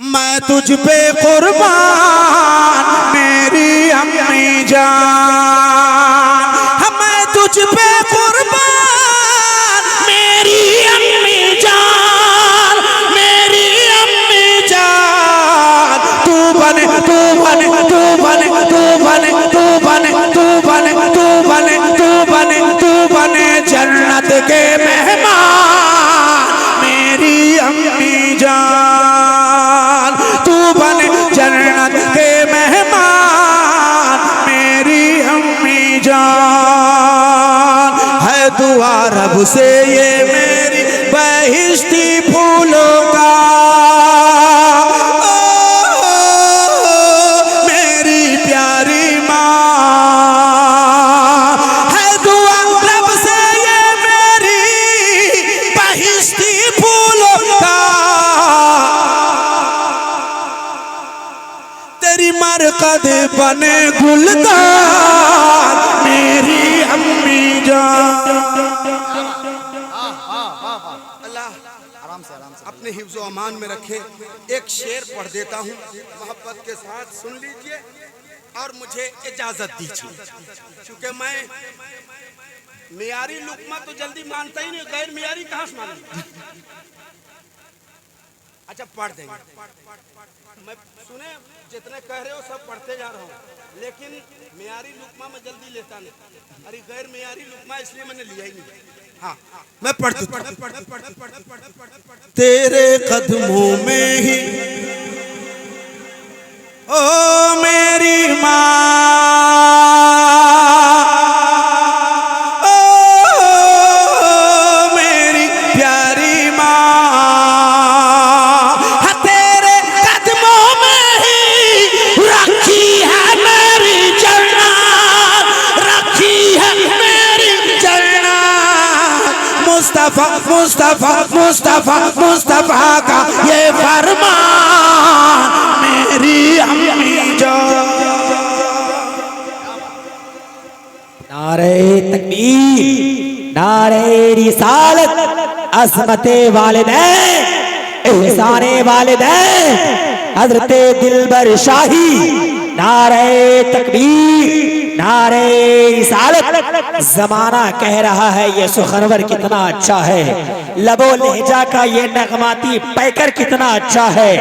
मैं तुझ पे कुर्बान मेरी अम्मी जान, मैं तुझ पे कुर्बान मेरी अम्मी जान, मेरी अम्मी जान। तू बने, तू बने, तू बने, तू बने, तू बने, तू बने, तू बने, तू बने, तू बने जन्नत के मेहमान मेरी अम्मी जान। तू बने जन्नत के मेहमान मेरी अम्मी जान। है दुआ रब से ये मेरी बहिश्ती फूलों का, मेरी प्यारी माँ। है दुआ रब से ये मेरी बहिश्ती फूलों का, तेरी मरकद बने गुलदार मेरी अम्मी जान। अल्लाह अपने हिफ्ज़ो अमान में रखे। एक शेर पढ़ देता हूँ, मोहब्बत के साथ सुन लीजिए और मुझे इजाजत दीजिए, क्योंकि मैं मियारी लुकमा तो जल्दी मानता ही नहीं, गैर मियारी कहाँ से मानूं। अच्छा पढ़ देंगे, मैं सुने जितने कह रहे हो सब पढ़ते जा रहा हूँ, लेकिन मियारी लुकमा मैं जल्दी लेता नहीं। अरे गैर मियारी लुकमा इसलिए मैंने लिया ही नहीं। हाँ मैं पढ़ती तेरे कदमों में ही ओ मेरी माँ, ओ मेरी प्यारी माँ। तेरे कदमों में ही रखी है मेरी जन्नत, रखी है मेरी जन्नत। मुस्तफा मुस्तफा मुस्तफा मुस्तफा का ये फरमान मेरी अम्मी जान। नारे तकबीर, नारे रिसालत, अज़मते वालिदैन, एहसाने वालिदैन, हज़रते दिलबर शाही। नारे तकबीर, नारे रिसालत। जमाना कह रहा है ये सुखनवर कितना अच्छा है, लबो लहजा का ये नगमाती पैकर कितना अच्छा है।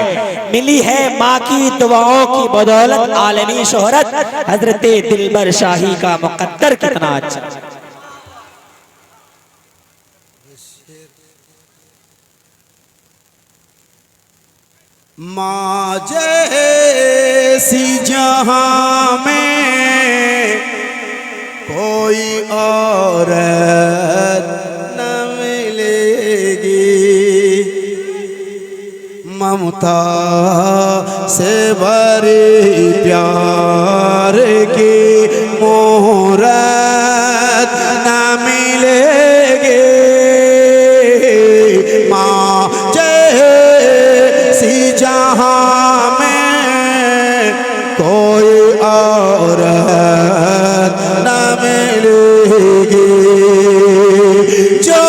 मिली है माँ की दुआओं की बदौलत आलमी शोहरत, हजरते दिलबर शाही का मुकद्दर कितना अच्छा। माँ जैसी जहाँ में कोई औरत न मिलेगी, ममता से भरी प्यार की मोहरत न मिलेगी। माँ जैसी जहाँ में कोई औरत न मिलेगी। जो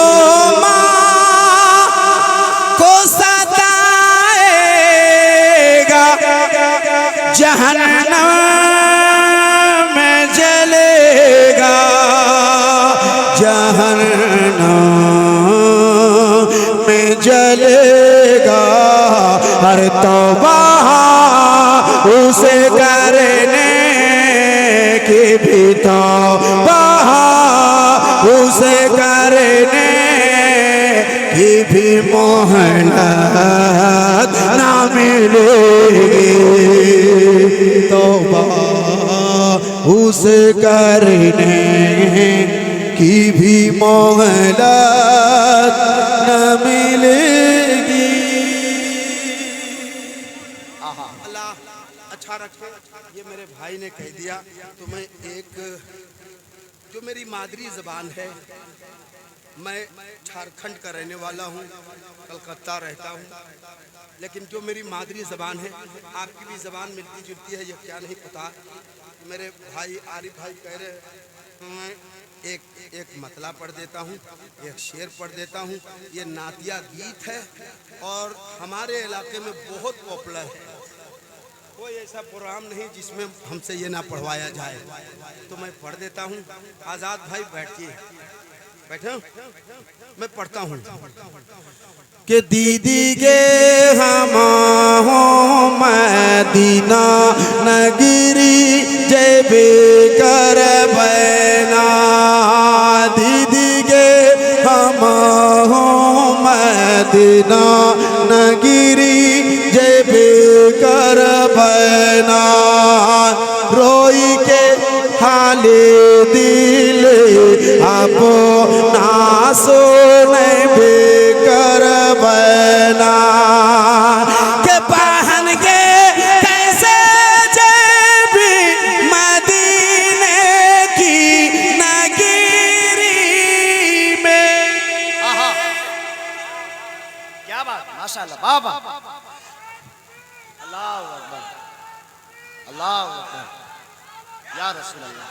माँ को सताएगा जहन्नम में जलेगा, जहन्नम में जलेगा। हर तौबा उसे करने की भी तौबा उसे करने की भी मोहलत ना मिलेगी। तौबा उसे करने की भी मोहलत न मिलेगी। अल्लाह अच्छा रखे। ये मेरे भाई ने कह दिया तो मैं एक जो मेरी मादरी ज़बान है, मैं झारखंड का रहने वाला हूँ, कलकत्ता रहता हूँ, लेकिन जो मेरी मादरी ज़बान है, आपकी भी ज़बान मिलती जुलती है, ये क्या नहीं पता। मेरे भाई आरिफ भाई कह रहे मैं एक मतला पढ़ देता हूँ, एक शेर पढ़ देता हूँ। ये नातिया गीत है और हमारे इलाके में बहुत पॉपुलर है। कोई ऐसा प्रोग्राम नहीं जिसमें हमसे ये ना पढ़वाया जाए, तो मैं पढ़ देता हूँ। आज़ाद भाई बैठिए, बैठे मैं पढ़ता हूँ कि दीदी के हम हो मदीना नगरी जब कर बैना। दीदी के हम हो मदीना नगरी जब कर बैना। रोई के हाले दिल अपना सोने बेकर बना। के पहन के कैसे जेबी मदीने की नगरी में। क्या बात, माशाल्लाह, बाबा, अल्लाह अकबर, अल्लाह अकबर, या रसूल अल्लाह।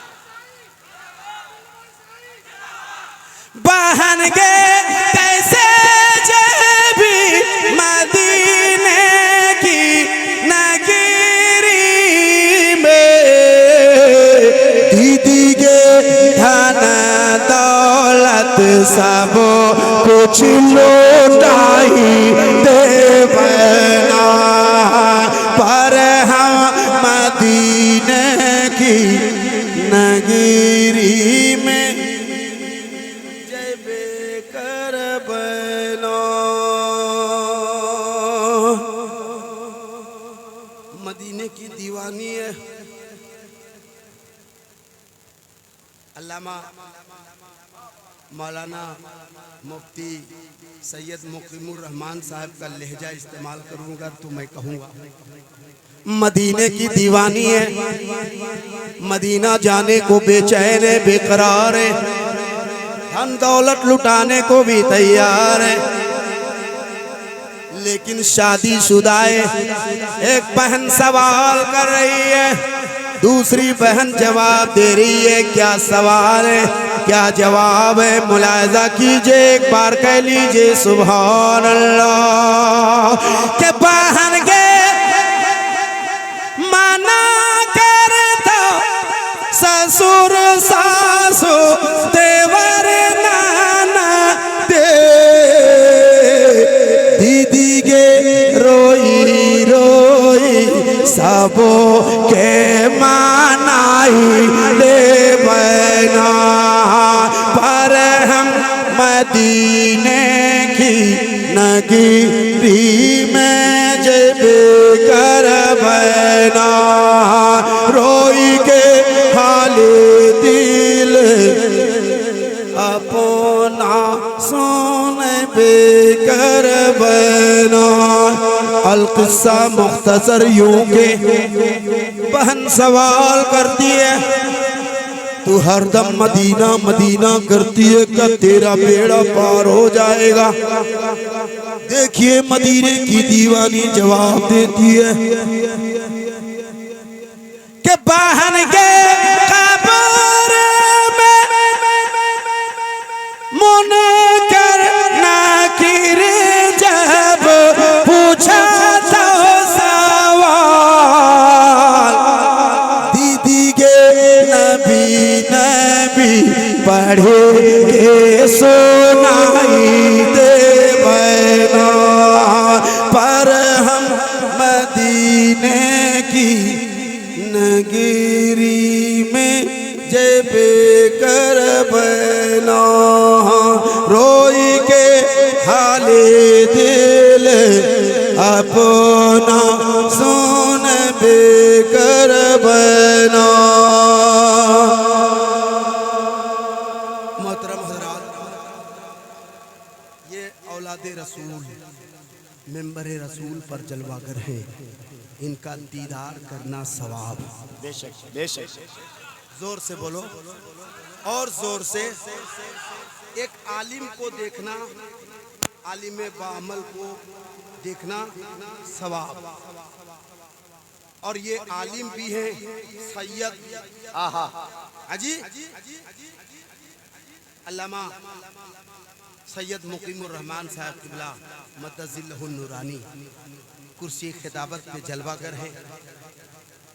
बहन के कैसे जेबी मदीने की नगरी में। दीदी के धन दौलत सब कुछ लौटाई दे बना, पर हम मदीने की नगरी में मदीने की दीवानी है। अल्लामा मौलाना मुफ्ती सैयद मुकीमुर रहमान साहब का लहजा इस्तेमाल करूंगा तो मैं कहूँगा मदीने की दीवानी है। मदीना जाने को बेचैन है, बेकरार है, धन दौलत लुटाने को भी तैयार है, लेकिन शादीशुदा है। एक बहन सवाल कर रही है, दूसरी बहन जवाब दे रही है। क्या सवाल है, क्या जवाब है, मुलाहिजा कीजिए, एक बार कह लीजिए सुभान अल्लाह। के बहन के मना कर दो ससुर सासु देवर नाना दे। दीदी के रोई रोई सबो के मानाई ले बना, पर हम मदीने की नगरी में जब कर बना। रोई के हाले दिल अपना सोने बेकर बना। अलकिस्सा मुख्तसर यूं के बहन सवाल करती है, तू हरदम मदीना मदीना करती है, क्या तेरा बेड़ा पार हो जाएगा? देखिए मदीने की दीवानी जवाब देती है कि बहन के कब्र में पढ़े के सुनाई दे बैना, पर हम मदीने की नगरी में जब कर बैना, रोई के हाले दिल अपना सुन बेकर बैना। मोहतरम हजरात, ये औलादे रसूल मेंबर रसूल पर जलवागर हैं, इनका दीदार करना सवाब। बेशक बेशक। जोर से बोलो और जोर से। एक आलिम को देखना, आलिम बामल को देखना सवाब। और ये आलिम भी हैं सैयद अजी अल्लामा सैयद मुकीमुर रहमान साहब किबला मद्दजिल्लहुन नूरानी कुर्सी खिताबत पे जलवागर हैं।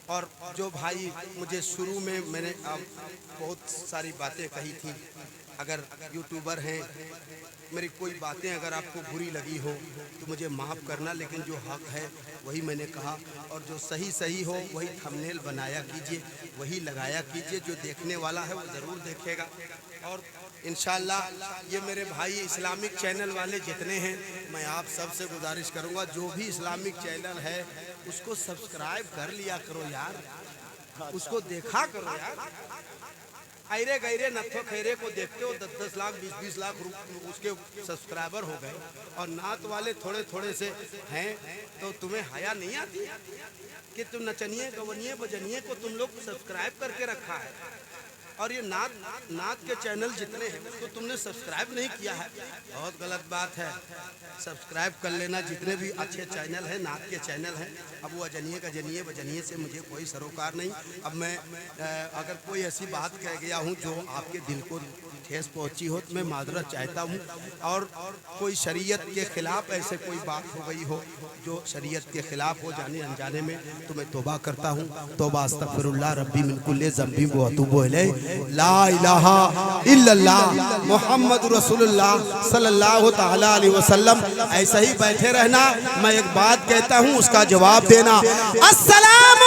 और जो भाई मुझे शुरू में मैंने बहुत सारी बातें कही थी, अगर यूट्यूबर हैं, मेरी कोई बातें अगर आपको बुरी लगी हो तो मुझे माफ़ करना, लेकिन जो हक है वही मैंने कहा, और जो सही सही हो वही थंबनेल बनाया कीजिए, वही लगाया कीजिए, जो देखने वाला है वो ज़रूर देखेगा। और इंशाअल्लाह ये मेरे भाई इस्लामिक चैनल वाले जितने हैं, मैं आप सबसे गुजारिश करूंगा, जो भी इस्लामिक चैनल है उसको सब्सक्राइब कर लिया करो यार, उसको देखा करो यार। खैरे गैरे नत्थो खैरे को देखते हो 10-10 लाख 20-20 लाख उसके सब्सक्राइबर हो गए, और नात वाले थोड़े थोड़े से हैं, तो तुम्हें हया नहीं आती कि तुम नचनिए गवनिए बजनिए को तुम लोग सब्सक्राइब करके रखा है, और ये नात के चैनल जितने हैं उसको तुमने सब्सक्राइब नहीं किया है। बहुत गलत बात है, सब्सक्राइब कर लेना जितने भी अच्छे चैनल हैं, नात के चैनल हैं। अब वो अजनिए का जनिए बजनिए से मुझे कोई सरोकार नहीं। अब मैं अगर कोई ऐसी बात कह गया हूँ जो आपके दिल को ठेस पहुँची हो तो मैं माजरत चाहता हूँ, और कोई शरीयत के खिलाफ ऐसे कोई बात हो गई हो जो शरीयत के खिलाफ हो जाने अनजाने में, तो मैं तौबा करता हूँ। तौबा अस्तगफिरुल्लाह रब्बी मिन कुल्ली ज़ंबी व अतूबु इलैह। ला इलाहा इल्लल्लाह मुहम्मद रसूलुल्लाह सल्लल्लाहु तआला अलैहि वसल्लम। ऐसा ही बैठे रहना, मैं एक बात कहता हूँ उसका जवाब देना। अस्सलाम